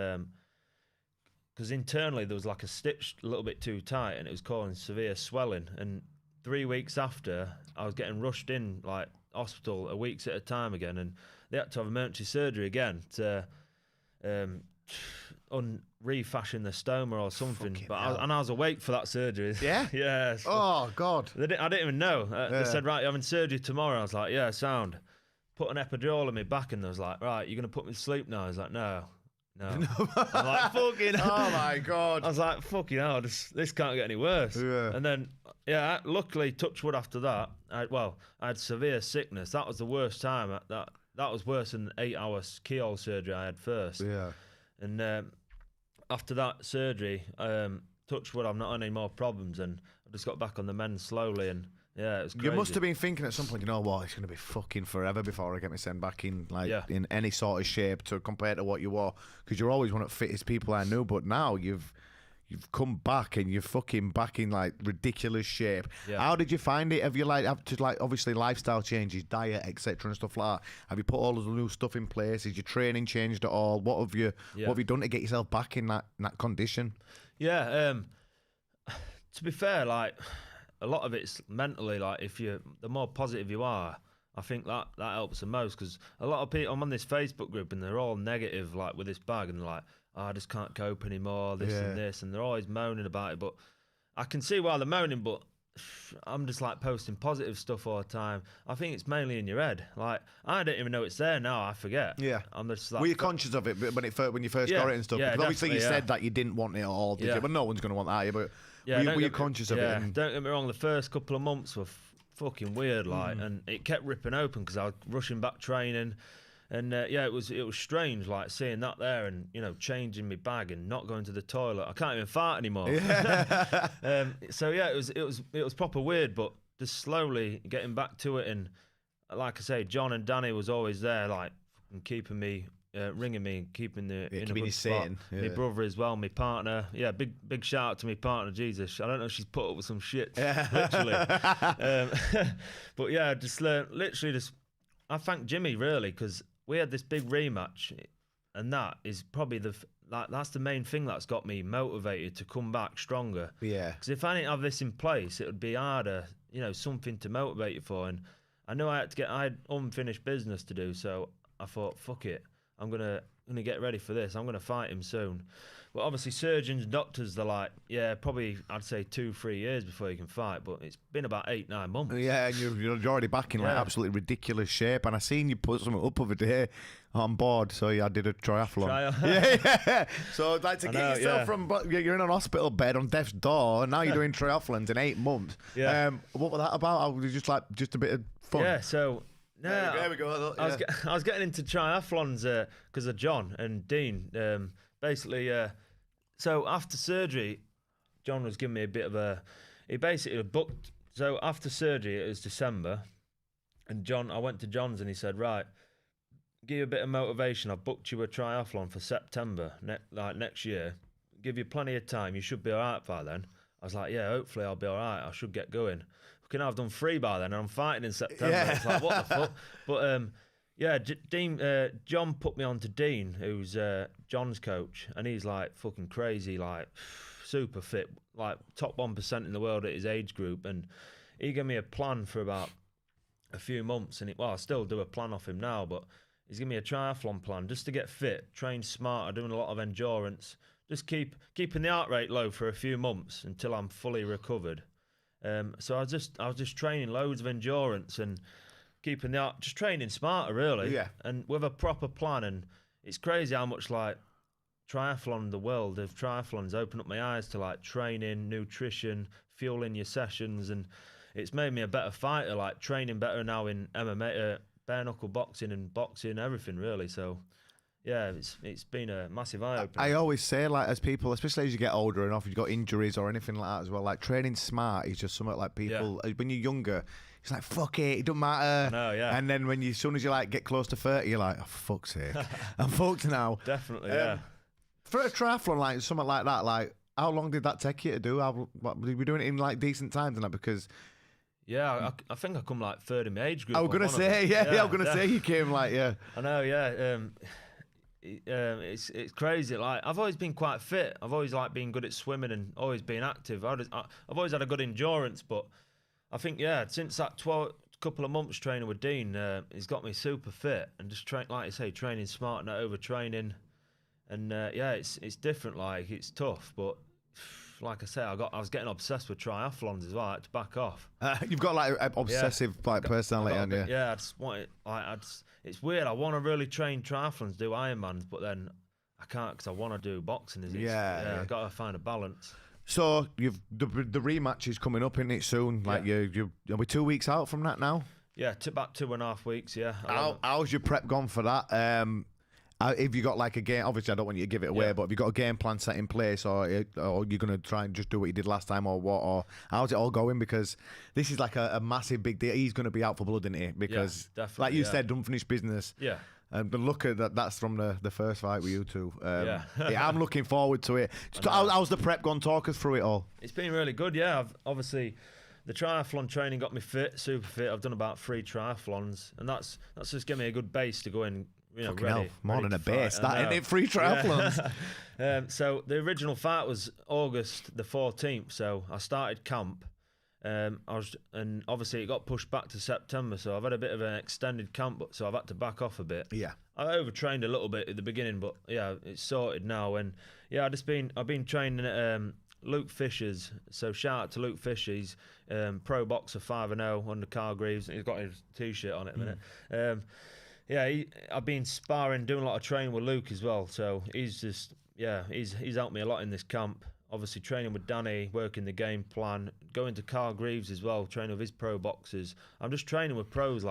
Because internally, there was like a stitch a little bit too tight, and it was causing severe swelling. And 3 weeks after, I was getting rushed in, like, hospital a weeks at a time again. And they had to have emergency surgery again to refashion the stoma or something. I was awake for that surgery. Yeah? Yeah. So oh, God. I didn't even know. They said, right, you're having surgery tomorrow. I was like, yeah, sound. Put an epidural in my back, and they was like, right, you're going to put me to sleep now? I was like, no. No. I'm like, fucking oh my God. I was like, fucking hell, this can't get any worse. Yeah. And then, luckily, touch wood after that, I had severe sickness. That was the worst time. That was worse than the 8-hour keyhole surgery I had first. Yeah. And after that surgery, touch wood, I've not had any more problems. And I just got back on the mend slowly. And yeah, it was crazy. You must have been thinking at some point, you know what, it's going to be fucking forever before I get myself back in in any sort of shape to compare to what you were, because you're always one of the fittest people I knew, but now you've come back and you're fucking back in like ridiculous shape. Yeah. How did you find it? Have you obviously lifestyle changes, diet, etc. and stuff like that? Have you put all of the new stuff in place? Has your training changed at all? What have you done to get yourself back in that condition? Yeah, to be fair, like, a lot of it's mentally. Like, the more positive you are, I think that helps the most. Because a lot of people, I'm on this Facebook group and they're all negative, like with this bag, and they're like, oh, I just can't cope anymore, this and this, and they're always moaning about it. But I can see why they're moaning, but I'm just like posting positive stuff all the time. I think it's mainly in your head. Like, I don't even know it's there now. I forget. Yeah. I'm just like, were you conscious of it when you first got it and stuff? Because obviously you said that you didn't want it at all, did you? But no one's going to want that, but were you conscious of it? Don't get me wrong, the first couple of months were fucking weird, like, and it kept ripping open because I was rushing back training. And it was strange, like, seeing that there and, you know, changing my bag and not going to the toilet. I can't even fart anymore. Yeah. It was proper weird, but just slowly getting back to it. And like I say, John and Danny was always there, like, keeping me, ringing me and keeping the in a good spot. My brother as well, my partner. Yeah, big shout out to my partner, Jesus. I don't know if she's put up with some shit, literally. But yeah, just literally just, I thank Jimmy really, because we had this big rematch, and that is probably that's the main thing that's got me motivated to come back stronger. Yeah. Because if I didn't have this in place, it would be harder, you know, something to motivate you for. And I knew I had unfinished business to do, so I thought, fuck it, I'm gonna get ready for this. I'm gonna fight him soon. But obviously, surgeons and doctors, they're like, yeah, probably I'd say 2-3 years before you can fight. But it's been about 8-9 months. Yeah, and you're already back in like absolutely ridiculous shape. And I seen you put something up over there on board. So I did a triathlon. Yeah. So like to get yourself from, you're in an hospital bed on death's door, and now you're doing triathlons in 8 months. Yeah. What was that about? Was it just a bit of fun? Yeah. So. No, there we go. I was getting into triathlons because of John and Dean. Basically, so after surgery, John was giving me a bit of he basically booked. So after surgery, it was December, and I went to John's and he said, right, give you a bit of motivation. I've booked you a triathlon for September, next year. Give you plenty of time. You should be all right by then. I was like, yeah, hopefully I'll be all right. I should get going. I've done 3 by then, and I'm fighting in September. Yeah. It's like, what the fuck? But Dean, John put me on to Dean, who's John's coach, and he's like fucking crazy, like super fit, like top 1% in the world at his age group. And he gave me a plan for about a few months, and I still do a plan off him now, but he's given me a triathlon plan just to get fit, train smarter, doing a lot of endurance, just keeping the heart rate low for a few months until I'm fully recovered. So I was just training loads of endurance and just training smarter, really. Yeah. And with a proper plan. And it's crazy how much like the world of triathlons opened up my eyes to like training, nutrition, fueling your sessions, and it's made me a better fighter. Like training better now in MMA, bare knuckle boxing and boxing, everything really. So. Yeah, it's been a massive eye-opener. I always say, like, as people, especially as you get older and if you've got injuries or anything like that as well, like, training smart is just something like people, when you're younger, it's like, fuck it don't matter. I know, yeah. And then as soon as you, like, get close to 30, you're like, oh, fuck's sake. I'm fucked now. Definitely, yeah. For a triathlon, like, something like that, like, how long did that take you to do? Were you doing it in, like, decent times and that? Because... Yeah, I think I come, like, third in my age group. I was going to say, I'm going to say you came, like, yeah. I know, yeah. It's crazy. Like I've always been quite fit. I've always like been good at swimming and always been active. I've always had a good endurance. But I think since that couple of months training with Dean, he's got me super fit and just like you say, training smart, not overtraining. And it's different. Like it's tough, but like I say, I was getting obsessed with triathlons as well. I had to back off. You've got like obsessive personality, haven't you? Yeah, I just want it. It's weird. I want to really train triathlons, do Ironmans, but then I I can't because I want to do boxing. Yeah. I got to find a balance. So you've the rematch is coming up, isn't it, soon? Like you are we 2 weeks out from that now? Yeah, about 2.5 weeks. Yeah. How's your prep gone for that? Have you got like a game? Obviously, I don't want you to give it away, but have you got a game plan set in place, or you're gonna try and just do what you did last time, or what? Or how's it all going? Because this is like a massive big deal. He's gonna be out for blood, isn't he? Because like you said, unfinished business. Yeah. But look at that. That's from the first fight with you two. I'm looking forward to it. How's the prep gone? Talk us through it all. It's been really good. Yeah, obviously the triathlon training got me fit, super fit. I've done about 3 triathlons, and that's just given me a good base to go in. Ready, more than a base. That isn't it? 3 triathlons. So the original fight was August the 14th. So I started camp. And obviously it got pushed back to September, so I've had a bit of an extended camp, so I've had to back off a bit. Yeah, I overtrained a little bit at the beginning, but yeah, it's sorted now. And yeah, I've been training at Luke Fisher's. So shout out to Luke Fisher. He's pro boxer 5-0 under Carl Greaves. He's got his t-shirt on it at the minute. I've been sparring, doing a lot of training with Luke as well. So he's helped me a lot in this camp. Obviously training with Danny, working the game plan, going to Carl Greaves as well, training with his pro boxers. I'm just training with pros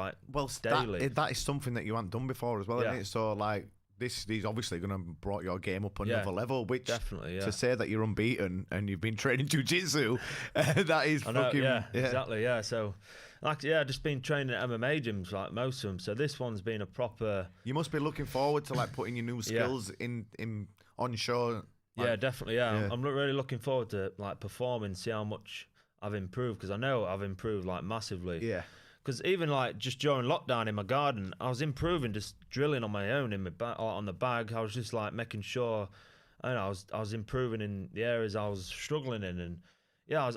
daily. That is something that you haven't done before as well, isn't it? So like he's obviously going to brought your game up another level, which definitely, to say that you're unbeaten and you've been training jiu-jitsu, that is exactly. So just been training at MMA gyms like most of them. So this one's been a proper. You must be looking forward to like putting your new skills in on show. Yeah, definitely. Yeah, I'm really looking forward to like performing, see how much I've improved, because I know I've improved like massively. Yeah. Because even like just during lockdown in my garden, I was improving, just drilling on my own in my on the bag. I was just like making sure, I was improving in the areas I was struggling in, and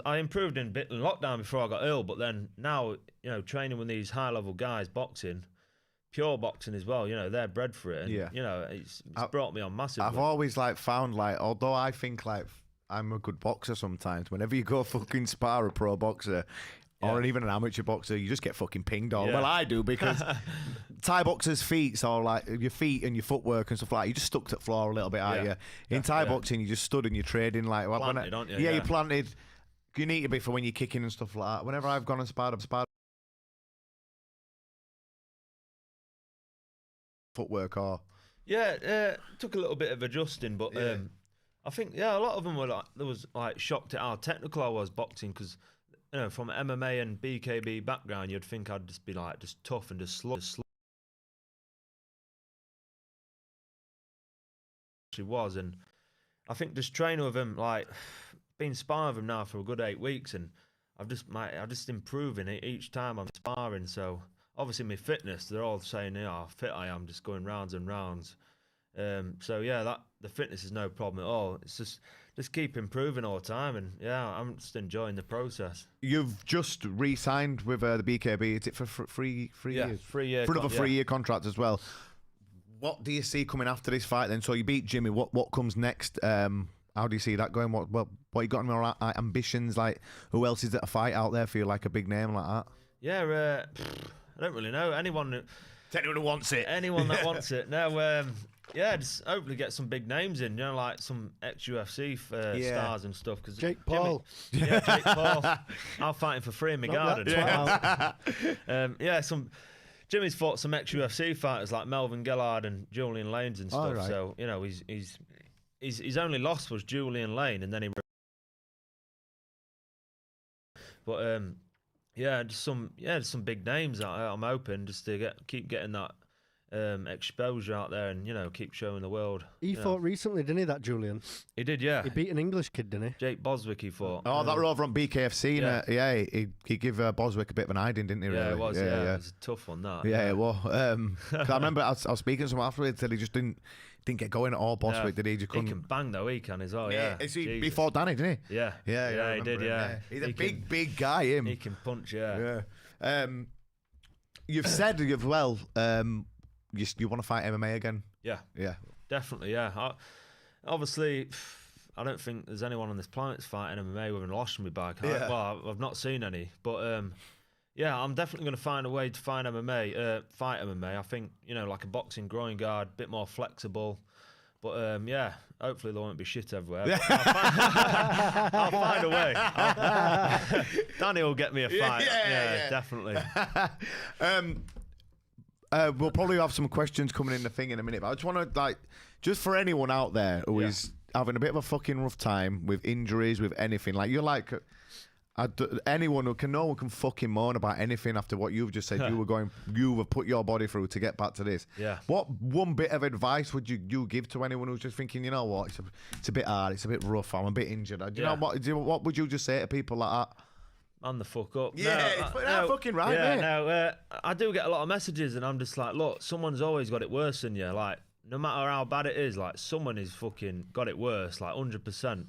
I improved in lockdown before I got ill. But then now, training with these high level guys, boxing. Pure boxing as well, they're bred for it, and it's brought me on massively. I've always like found like, although I think like I'm a good boxer sometimes, whenever you go fucking spar a pro boxer or even an amateur boxer, you just get fucking pinged all. Well, I do, because Thai boxers' feet, so like your feet and your footwork and stuff like that, you just stuck to the floor a little bit, aren't you? In Thai boxing, you just stood and you're trading like planted, aren't you? You planted. You need to be for when you're kicking and stuff like that. Whenever I've gone and sparred, I've sparred footwork or took a little bit of adjusting, but I think a lot of them were like, there was like shocked at how technical I was boxing, because from MMA and BKB background, you'd think I'd just be like just tough and just slow. She was, and I think just training with him, like been sparring with him now for a good 8 weeks, and I'm just improving it each time I'm sparring. So obviously my fitness, they're all saying how fit I am, just going rounds and rounds. The fitness is no problem at all. It's just keep improving all the time, and I'm just enjoying the process. You've just re-signed with the BKB. Is it for 3 years? 3 year. For another 3 year contract as well. What do you see coming after this fight then? So you beat Jimmy. What comes next? How do you see that going? What you got in your ambitions? Like, who else is at a fight out there for you, like a big name like that? I don't really know. Anyone who wants it. Anyone that wants it. No, just hopefully get some big names in, like some ex-UFC stars and stuff. Cause Jake Paul. Jake Paul. I'm fighting for free in my garden. Jimmy's fought some ex-UFC fighters like Melvin Gillard and Julian Lanes and stuff. Right. So, his only loss was Julian Lane, and then he... But, just some big names I'm hoping just to keep getting that exposure out there, and keep showing the world. He fought recently, didn't he, that Julian? He did, yeah. He beat an English kid, didn't he? Jake Boswick he fought. Oh, that were over on BKFC. He gave Boswick a bit of an hiding, didn't he? Yeah, really? It was. Yeah, it was a tough one, that. Yeah, it was. 'Cause I remember I was speaking to someone afterwards, said he just didn't get going at all. Boswick, did he? He can bang though. He can as well. Yeah. He fought Danny, didn't he? Yeah. Yeah, he did. Yeah. He's a big guy. Him. He can punch. Yeah. You've said you want to fight MMA again? Yeah, definitely. Yeah, obviously, I don't think there's anyone on this planet that's fighting MMA with an lost me back. Well, I've not seen any, but I'm definitely going to find a way to fight MMA. I think like a boxing groin guard, a bit more flexible, But yeah, hopefully there won't be shit everywhere. I'll find a way. Danny will get me a fight. Yeah, definitely. We'll probably have some questions coming in the thing in a minute, but I just want to, like, just for anyone out there who is having a bit of a fucking rough time with injuries, with anything, like, you're like, anyone who can, no one can fucking moan about anything after what you've just said. You have put your body through to get back to this. Yeah. What one bit of advice would you give to anyone who's just thinking, you know what, it's a bit hard, it's a bit rough, I'm a bit injured. Do you know what would you just say to people like that? Man the fuck up. Yeah, no, fucking right, mate. No, I do get a lot of messages, and I'm just like, look, someone's always got it worse than you. Like, no matter how bad it is, like, someone is fucking got it worse, like 100%.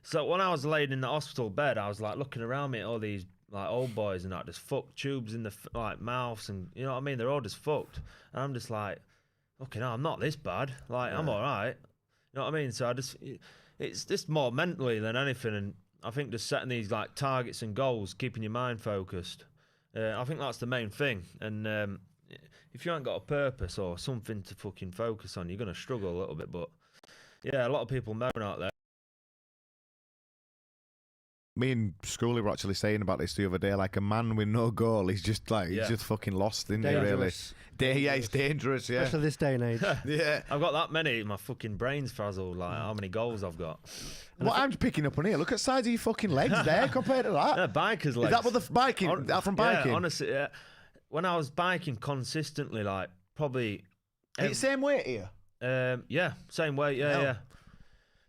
So when I was laid in the hospital bed, I was like looking around me at all these like old boys and that just fucked tubes in the like mouths, and you know what I mean. They're all just fucked, and I'm just like, okay, no, I'm not this bad. Like, I'm all right. You know what I mean? So it's just more mentally than anything, and I think just setting these like targets and goals, keeping your mind focused. I think that's the main thing. And if you ain't got a purpose or something to fucking focus on, you're gonna struggle a little bit. But yeah, a lot of people moan out there. Me and Schooley were actually saying about this the other day. Like, a man with no goal, he's just like, he's just fucking lost, isn't he, really? Yeah, it's dangerous, yeah. Especially this day and age. Yeah. I've got that many, my fucking brain's frazzled, like how many goals I've got. What I'm picking up on here, look at the size of your fucking legs there compared to that. Yeah, biker's legs. Is that what the biking, that from biking? Yeah, honestly, yeah. When I was biking consistently, like, probably... Are you the same weight here? Yeah, same weight, yeah.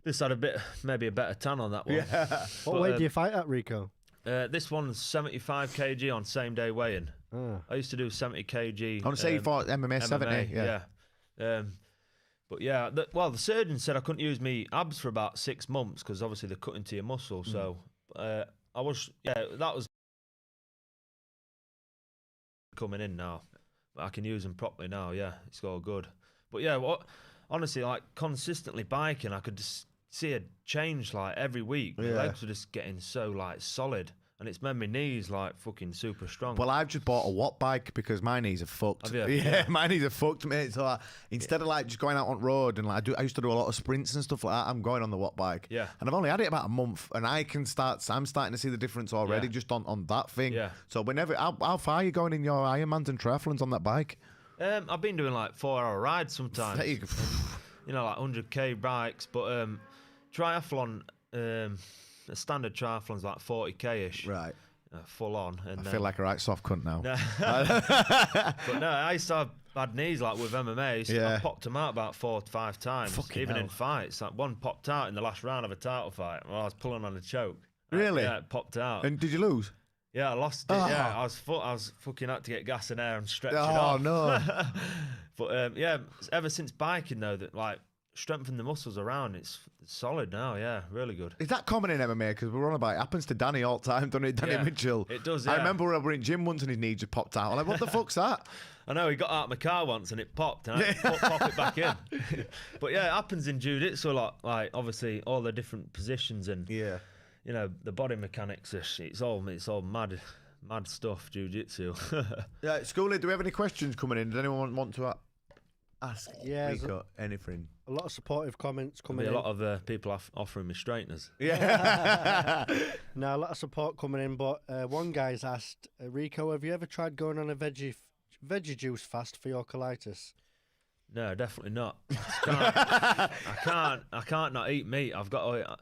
This had maybe a better tan on that one. Yeah. What weight do you fight at, Rico? This one's 75 kg on same day weighing. I used to do 70 kg. I want to say you fought MMA 70. Yeah. But yeah, the surgeon said I couldn't use me abs for about 6 months because obviously they're cutting to your muscle. So that was coming in now. I can use them properly now. Yeah, it's all good. But yeah, honestly, like consistently biking, I could just see a change like every week. My legs were just getting so like solid, and it's made my knees like fucking super strong. Well, I've just bought a watt bike because my knees are fucked. Have you? Yeah, my knees are fucked, mate. So instead of like just going out on road and like I used to do a lot of sprints and stuff like that, I'm going on the watt bike. Yeah. And I've only had it about a month, and I'm starting to see the difference already just on that thing. Yeah. So how far are you going in your Ironmans and triathlons on that bike? I've been doing like 4-hour rides sometimes. You know, like 100k bikes, but triathlon, a standard triathlon's like 40k-ish. Right. Full on. And, I feel like a right soft cunt now. But no, I used to have bad knees like with MMA. I popped them out about 4 to 5 times, Fucking even hell. in fights. Like one popped out in the last round of a title fight while I was pulling on a choke. Really? Yeah, it popped out. And did you lose? Yeah, I lost it. Oh. Yeah, I was fucking had to get gas and air and stretch it Oh, off. no. But yeah, ever since biking though, that like strengthen the muscles around, it's solid now. Yeah, really good. Is that common in MMA? Because we're on about it. Happens to Danny all the time, doesn't it? Danny Mitchell. It does, I yeah. remember we were in gym once and his knee just popped out. I'm like, what the fuck's that? I know, he got out of my car once and it popped, and I had to pop it back in. But yeah, it happens in jiu-jitsu a lot. Like, obviously, all the different positions and, you know, the body mechanics, it's all mad stuff, jiu-jitsu. Yeah, Schoolie, do we have any questions coming in? Does anyone want to ask Rico anything? A lot of supportive comments coming in. A lot of people offering me straighteners. Yeah. No, a lot of support coming in, but one guy's asked, Rico, have you ever tried going on a veggie juice fast for your colitis? No, definitely not. I can't not eat meat. I've got to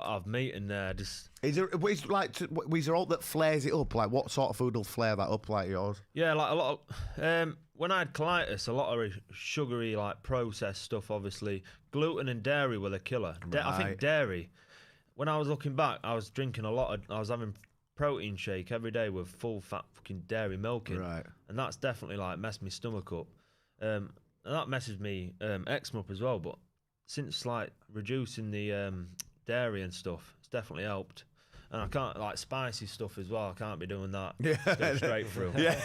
have meat in there. Is there all that flares it up? Like, what sort of food will flare that up like yours? Yeah, like a lot of when I had colitis, a lot of sugary, like processed stuff. Obviously, gluten and dairy were the killer. I think dairy. When I was looking back, I was drinking I was having protein shake every day with full fat fucking dairy milk in, right? And that's definitely like messed my stomach up. And that messes me eczema up as well. But since like reducing the dairy and stuff, it's definitely helped. And I can't, like, spicy stuff as well. I can't be doing that. Yeah. Go straight through. Yeah.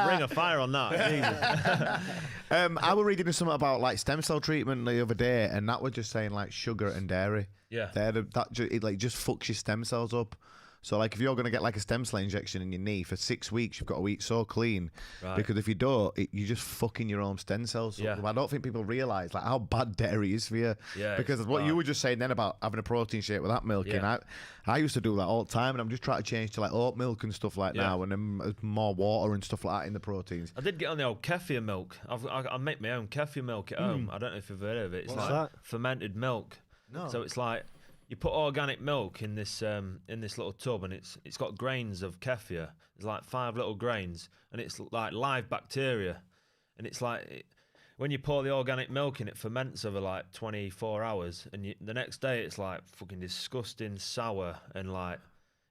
Ring a fire on that. Jesus. I was reading something about like stem cell treatment the other day, and that was just saying like sugar and dairy. Yeah. It just fucks your stem cells up. So like if you're going to get like a stem cell injection in your knee for 6 weeks, you've got to eat so clean because if you don't, you're just fucking your own stem cells. So I don't think people realise like how bad dairy is for you. Yeah, because of what you were just saying then about having a protein shake with that milk in. I used to do that all the time, and I'm just trying to change to like oat milk and stuff like now, and then more water and stuff like that in the proteins. I did get on the old Kefir Milk. I make my own Kefir Milk at home. I don't know if you've heard of it. It's like fermented milk. No. So it's like you put organic milk in this little tub, and it's got grains of kefir. There's like 5 little grains, and it's like live bacteria, and it's like when you pour the organic milk in, it ferments over like 24 hours, and the next day it's like fucking disgusting sour and like.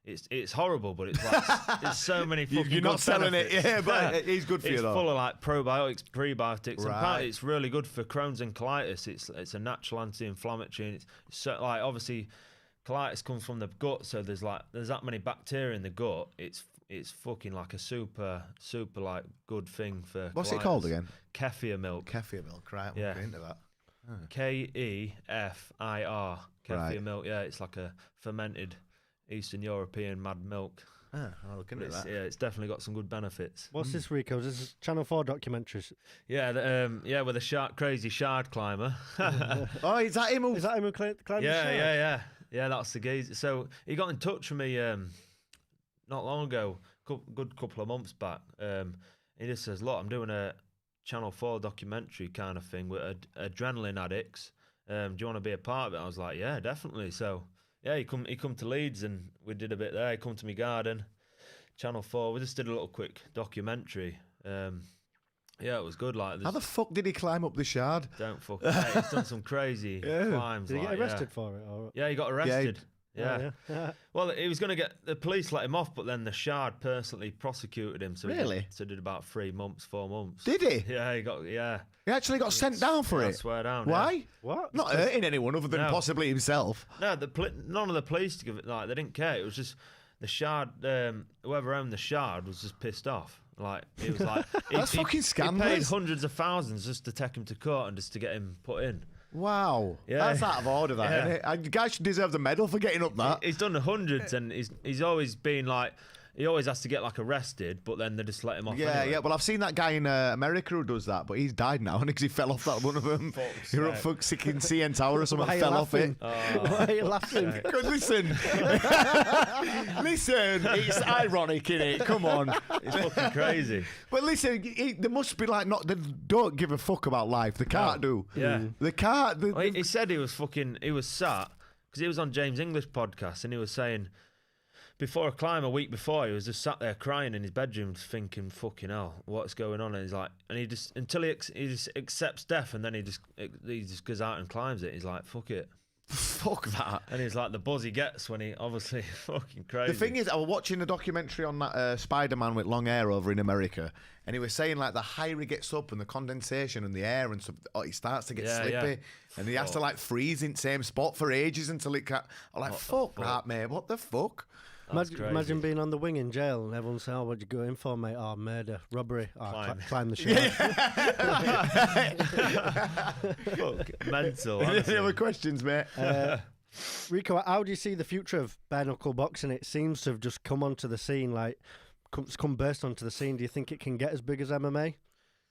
It's horrible, but it's like there's so many fucking. You're not selling benefits. it, but it is good for you though. It's full of like probiotics, prebiotics, and apparently it's really good for Crohn's and colitis. It's a natural anti-inflammatory, and it's so, like obviously colitis comes from the gut, so there's that many bacteria in the gut. It's fucking like a super like good thing for. What's colitis. It called again? Kefir milk. Kefir milk, right? We'll get into that. Kefir. Kefir milk. Yeah, it's like a fermented Eastern European mad milk. I'm looking at that. Yeah, it's definitely got some good benefits. What's this, Rico? This is Channel 4 documentaries. Yeah, with a crazy shard climber. Oh, is that him? Is that him who climbed the shard? Yeah, that's the geezer. So he got in touch with me not long ago, good couple of months back. He just says, look, I'm doing a Channel 4 documentary kind of thing with adrenaline addicts. Do you want to be a part of it? I was like, yeah, definitely. So yeah, he come to Leeds and we did a bit there. He come to my garden, Channel 4. We just did a little quick documentary. Yeah, it was good. Like, how the fuck did he climb up the shard? Don't fuck. He's done some crazy climbs. Did he get arrested for it? Or? Yeah, he got arrested. Yeah. Well, he was going to get the police let him off, but then the shard personally prosecuted him. So really? So did about 4 months. Did he? Yeah, he got. Yeah. He actually got sent down for it. I swear down. Why? Yeah. What? Not hurting anyone other than possibly himself. No, none of the police to give it. Like they didn't care. It was just the shard. Whoever owned the shard was just pissed off. Like it was like that's fucking scandalous. He paid hundreds of thousands just to take him to court and just to get him put in. Wow, that's out of order, that isn't it? You guys should deserve the medal for getting up that. He's done the hundreds, and he's always been like, he always has to get like arrested, but then they just let him off. Anyway. Well, I've seen that guy in America who does that, but he's died now because he fell off that one of them. You're up for CN Tower or something, fell off it. Why are you laughing? Because listen, it's ironic, innit? Come on, it's fucking crazy. But listen, there must be like they don't give a fuck about life. They can't do. Yeah, they can't. He said he was sat because he was on James English podcast and he was saying. Before a climb, a week before, he was just sat there crying in his bedroom, thinking, "Fucking hell, what's going on?" And he's like, and he just until he just accepts death, and then he just goes out and climbs it. He's like, "Fuck it, fuck that." And he's like the buzz he gets when he obviously fucking crazy. The thing is, I was watching a documentary on that Spider-Man with long hair over in America, and he was saying like the higher he gets up and the condensation and the air and stuff, he starts to get slippy, and he has to like freeze in the same spot for ages until it can't. I'm like, fuck that, mate. What the fuck? Imagine being on the wing in jail and everyone saying, "Oh, what'd you go in for, mate? Oh, murder, robbery. Oh, climb the shard." Fuck, mental. Any other questions, mate? Rico, how do you see the future of bare knuckle boxing? It seems to have just come onto the scene, like come burst onto the scene. Do you think it can get as big as MMA?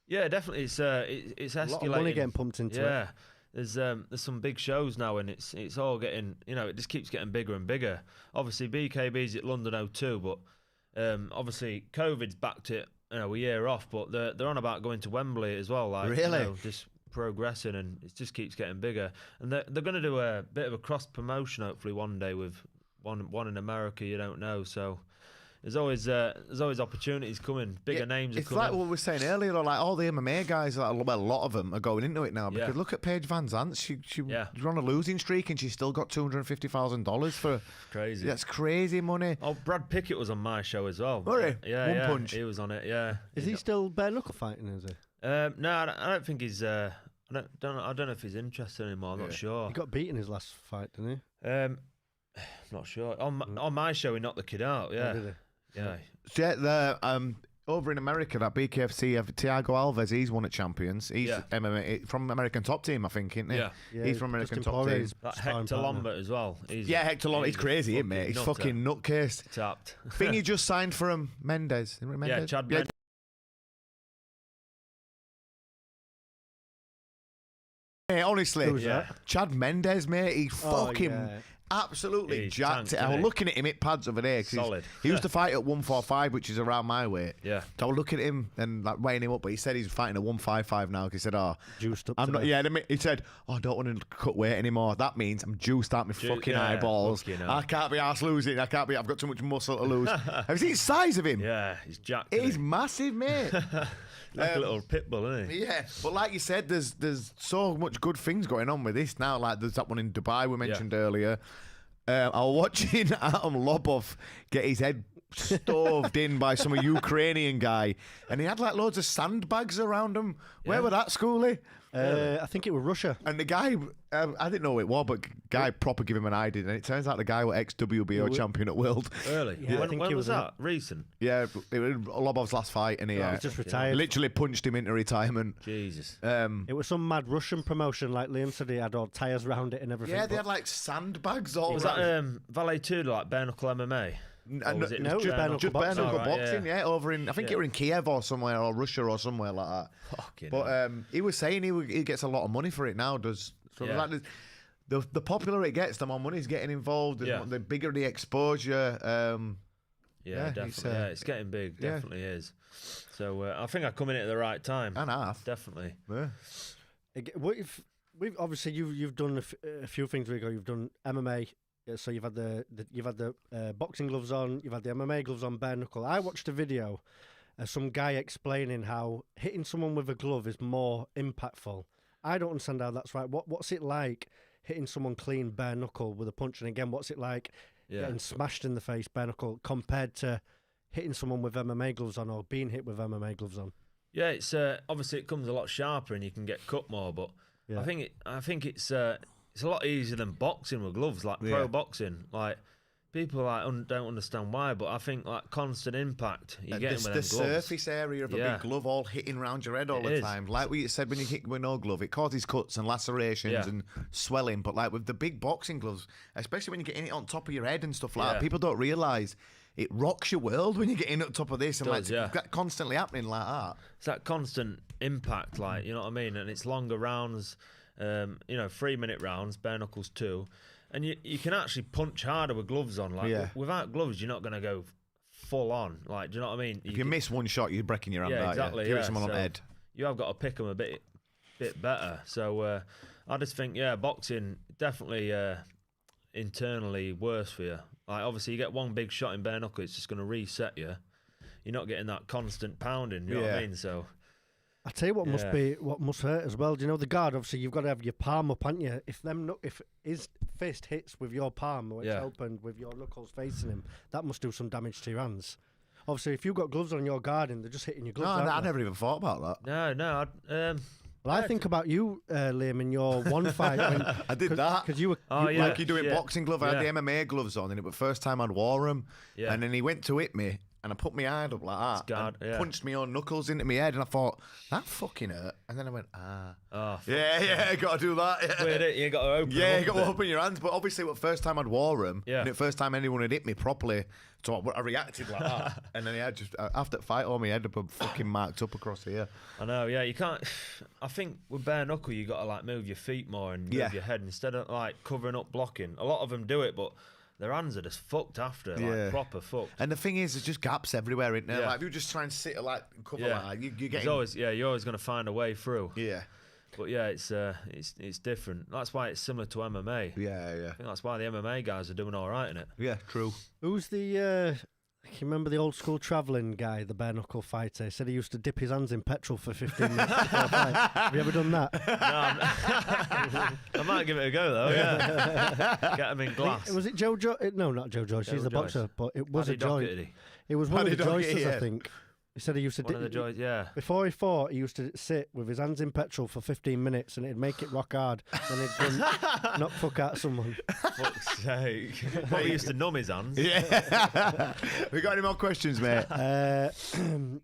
Yeah, definitely. It's escalating. A lot of money getting pumped into it. Yeah. There's some big shows now, and it's all getting, it just keeps getting bigger and bigger. Obviously, BKB's at London 02, but obviously COVID's backed it, a year off. But they're on about going to Wembley as well. Like, really, just progressing, and it just keeps getting bigger. And they're going to do a bit of a cross promotion hopefully one day with one in America. You don't know, so. There's always opportunities coming. Bigger names are coming. It's like what we were saying earlier, like all the MMA guys, a lot of them are going into it now. Because look at Paige Van Zandt. She's on a losing streak and she's still got $250,000 for. Crazy. That's crazy money. Oh, Brad Pickett was on my show as well. Really? Yeah, One Punch. He was on it. Yeah. Is he still bare knuckle fighting? Is he? No, I don't think he's. I don't know if he's interested anymore. I'm not sure. He got beat in his last fight, didn't he? Not sure. On my show, he knocked the kid out. Yeah. Oh, did he? Yeah. So over in America, that BKFC, Thiago Alves, he's won at Champions. He's MMA from American Top Team, I think, isn't he? Yeah. He's from American Top Team. That Hector Lambert as well. Hector Lambert. He's crazy, isn't he? He's fucking nutcase. Tapped. Think he just signed for him, Mendes. Yeah, Chad Mendes. Mate, honestly, Chad Mendes, mate, he fucking... Yeah. Absolutely jacked it. I was looking at him at pads over there. Solid. He used to fight at 145, which is around my weight. Yeah. So I was looking at him and like weighing him up, but he said he's fighting at 155 now. He said, juiced up. I'm not. Yeah, he said, I don't want to cut weight anymore. That means I'm juiced out my fucking eyeballs. I can't be arsed losing. I've got too much muscle to lose. Have you seen the size of him? Yeah, he's jacked. He's massive, mate. Like a little pit bull, isn't he? Yeah, but like you said, there's so much good things going on with this now. Like there's that one in Dubai we mentioned earlier. I was watching Adam Lobov get his head stoved in by some Ukrainian guy, and he had like loads of sandbags around him. Where were that, Schoolie? I think it was Russia. And the guy, I didn't know who it was, but guy proper give him an ID, and it turns out the guy was ex-WBO champion at World. Really? Yeah, when was that? Recent? Yeah, it was Lobov's last fight, and he just retired. literally punched him into retirement. Jesus. It was some mad Russian promotion, like Liam said, he had all tyres around it and everything. Yeah, they had like sandbags all Was that Valet 2, like bare knuckle MMA? Was it just bare knuckle boxing, over in, I think it were in Kiev or somewhere, or Russia or somewhere like that. But he was saying he gets a lot of money for it now. Like the popular it gets, the more money is getting involved. The bigger the exposure. Definitely. It's getting big. Definitely is. So I think I come in at the right time. And half. Definitely. Yeah. We've obviously you've done a few things, Rico. You've done MMA. So you've had the boxing gloves on, you've had the MMA gloves on, bare knuckle. I watched a video of some guy explaining how hitting someone with a glove is more impactful. I don't understand how that's right. What's it like hitting someone clean bare knuckle with a punch? And again, what's it like getting smashed in the face bare knuckle compared to hitting someone with MMA gloves on or being hit with MMA gloves on? Yeah, it's obviously it comes a lot sharper and you can get cut more, but I think it's a lot easier than boxing with gloves, like pro boxing. Like people don't understand why, but I think like constant impact you get with them gloves. The surface area of a big glove all hitting around your head all the time. Like what you said, when you hit with no glove, it causes cuts and lacerations and swelling. But like with the big boxing gloves, especially when you're getting it on top of your head and stuff like that, people don't realise it rocks your world when you're getting on top of this, and it's constantly happening like that. It's that constant impact, like you know what I mean, and it's longer rounds. 3-minute rounds, bare knuckles 2, and you can actually punch harder with gloves on. Like without gloves, you're not going to go full on. Like, do you know what I mean? If you miss one shot, you're breaking your hand. Yeah, exactly. Give it someone on the head. You have got to pick them a bit better. So I just think, boxing definitely internally worse for you. Like obviously, you get one big shot in bare knuckle, it's just going to reset you. You're not getting that constant pounding. You know what I mean? So. I tell you what must hurt as well. Do you know the guard? Obviously, you've got to have your palm up, haven't you? If his fist hits with your palm or it's opened with your knuckles facing him, that must do some damage to your hands. Obviously, if you've got gloves on, you're guarding, they're just hitting your gloves. No, I never even thought about that. No. Well, I think about you, Liam, in your one fight. I did that because you were like you're doing boxing glove. I had the MMA gloves on, and it was the first time I'd wore them. Yeah. And then he went to hit me. And I put my hand up like that and punched my own knuckles into my head, and I thought, that fucking hurt. And then I went, got to do that. Yeah. Weird, you got to open you got to open your hands. But obviously, the first time I'd wore them, and the first time anyone had hit me properly, so I reacted like that. And then I just, after the fight, all my head up fucking marked up across here. I know, you can't, I think with bare knuckle, you got to like move your feet more and move your head instead of like covering up blocking. A lot of them do it, but their hands are just fucked after, like proper fucked. And the thing is, there's just gaps everywhere, isn't there? Like if you just try and sit like cover like that, you get always you're always going to find a way through. Yeah. But it's different. That's why it's similar to MMA. Yeah. I think that's why the MMA guys are doing all right in it. Yeah, true. Who's the? Can you remember the old school travelling guy, the bare knuckle fighter? He said he used to dip his hands in petrol for 15 minutes before a fight. Have you ever done that? No, I might give it a go though. Yeah, get him in glass. Was it Joe? No, not Joe Joyce. She's the boxer, but it was Paddy a joint. It was one of the Joyces, I think. He said he used to One of the joys, yeah. Before he fought, he used to sit with his hands in petrol for 15 minutes and it'd make it rock hard. Then he'd knock fuck out someone. Fuck's sake. Probably used to numb his hands. Yeah. We got any more questions, mate?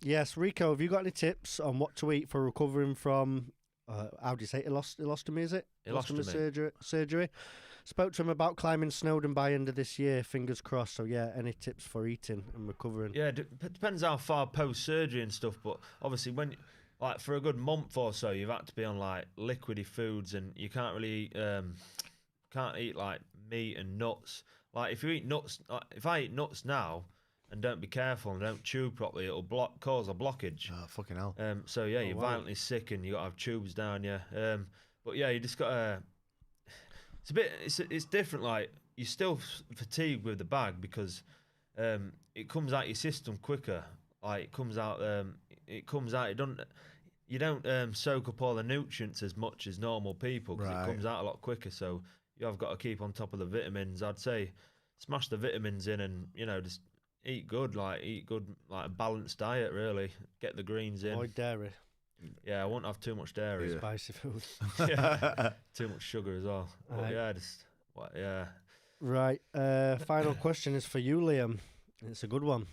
Yes, Rico, have you got any tips on what to eat for recovering from, how do you say it? Ilostomy, is it? Ilostomy. Surgery. Spoke to him about climbing Snowdon by end of this year, fingers crossed. So, yeah, any tips for eating and recovering? Yeah, depends how far post-surgery and stuff, but obviously like for a good month or so, you've had to be on like liquidy foods and you can't really can't eat like meat and nuts. Like if you eat nuts, if I eat nuts now and don't be careful and don't chew properly, it'll cause a blockage. Oh, fucking hell. So yeah, you're violently sick and you got to have tubes down you. But yeah, you just got to... It's different. Like you're still fatigued with the bag because it comes out your system quicker. Like it comes out. You don't soak up all the nutrients as much as normal people because it comes out a lot quicker. So you have got to keep on top of the vitamins. I'd say smash the vitamins in and just eat good. Like a balanced diet. Really get the greens in. Avoid dairy. Yeah, I won't have too much dairy. Yeah. Spicy food. Yeah, too much sugar as well. But yeah. Right. Final question is for you, Liam. It's a good one.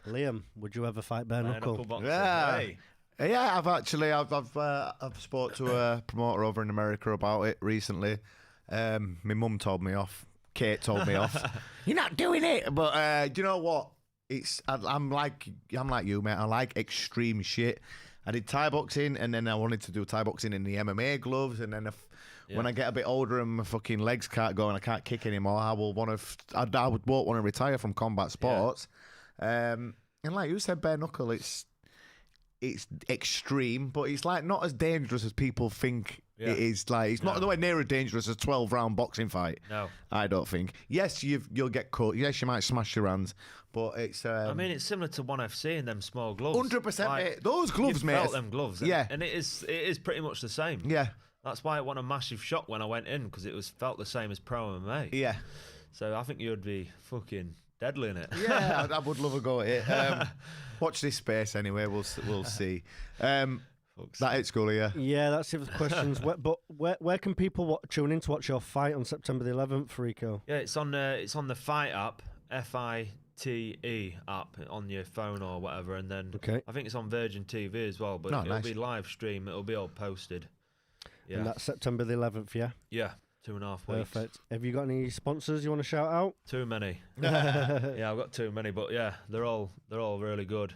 Liam, would you ever fight Bare Knuckle? Yeah. Hey. Yeah, I've spoke to a promoter over in America about it recently. My mum told me off. Kate told me off. You're not doing it. But do you know what? I'm like you, mate. I like extreme shit. I did Thai boxing, and then I wanted to do Thai boxing in the MMA gloves, and then when I get a bit older and my fucking legs can't go and I can't kick anymore, I won't want to retire from combat sports. Yeah. And like you said, bare knuckle, it's extreme, but it's like not as dangerous as people think it is. Like it's not nowhere near as dangerous as a 12-round boxing fight. No, I don't think. Yes, you'll get cut. Yes, you might smash your hands, but it's. I mean, it's similar to ONE FC and them small gloves. 100%, mate. Those gloves, mate. Felt them gloves, and it is pretty much the same. Yeah, that's why it won a massive shock when I went in because it felt the same as pro MMA. Yeah, so I think you'd be fucking deadly in it. Yeah, I would love a go at it. Watch this space anyway. We'll see. That it, Scully, yeah? Yeah, that's it for questions. Where can people tune in to watch your fight on September the 11th, Rico? Yeah, it's on the Fight app, FITE app on your phone or whatever, and then I think it's on Virgin TV as well, but it'll be live stream. It'll be all posted. Yeah. And that's September the 11th, yeah? Yeah, 2.5 weeks. Perfect. Have you got any sponsors you want to shout out? Too many. Yeah, I've got too many, but yeah, they're all really good.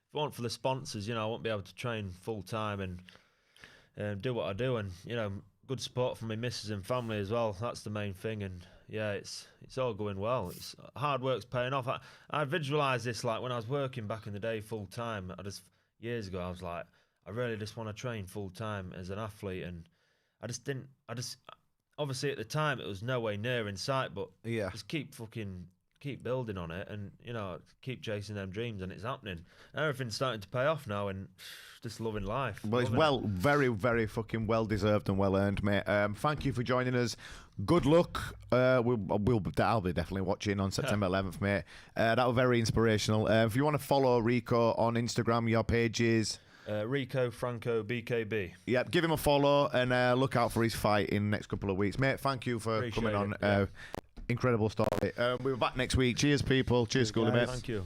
If it weren't for the sponsors, I won't be able to train full time and do what I do, and good support from my missus and family as well. That's the main thing, and yeah, it's all going well. It's hard work's paying off. I visualised this like when I was working back in the day full time. Years ago, I was like, I really just want to train full time as an athlete, and obviously at the time it was no way near in sight, but just keep building on it, and keep chasing them dreams, and it's happening. Everything's starting to pay off now, and just loving life. Well, it's very, very fucking well deserved and well earned, mate. Thank you for joining us. Good luck. I'll be definitely watching on September 11th, mate. That was very inspirational. If you want to follow Rico on Instagram, your page is Rico Franco BKB. Yep, give him a follow and look out for his fight in the next couple of weeks, mate. Thank you for coming on. Incredible story. We'll be back next week. Cheers, people. Cheers, Schoolie, mate. Thank you.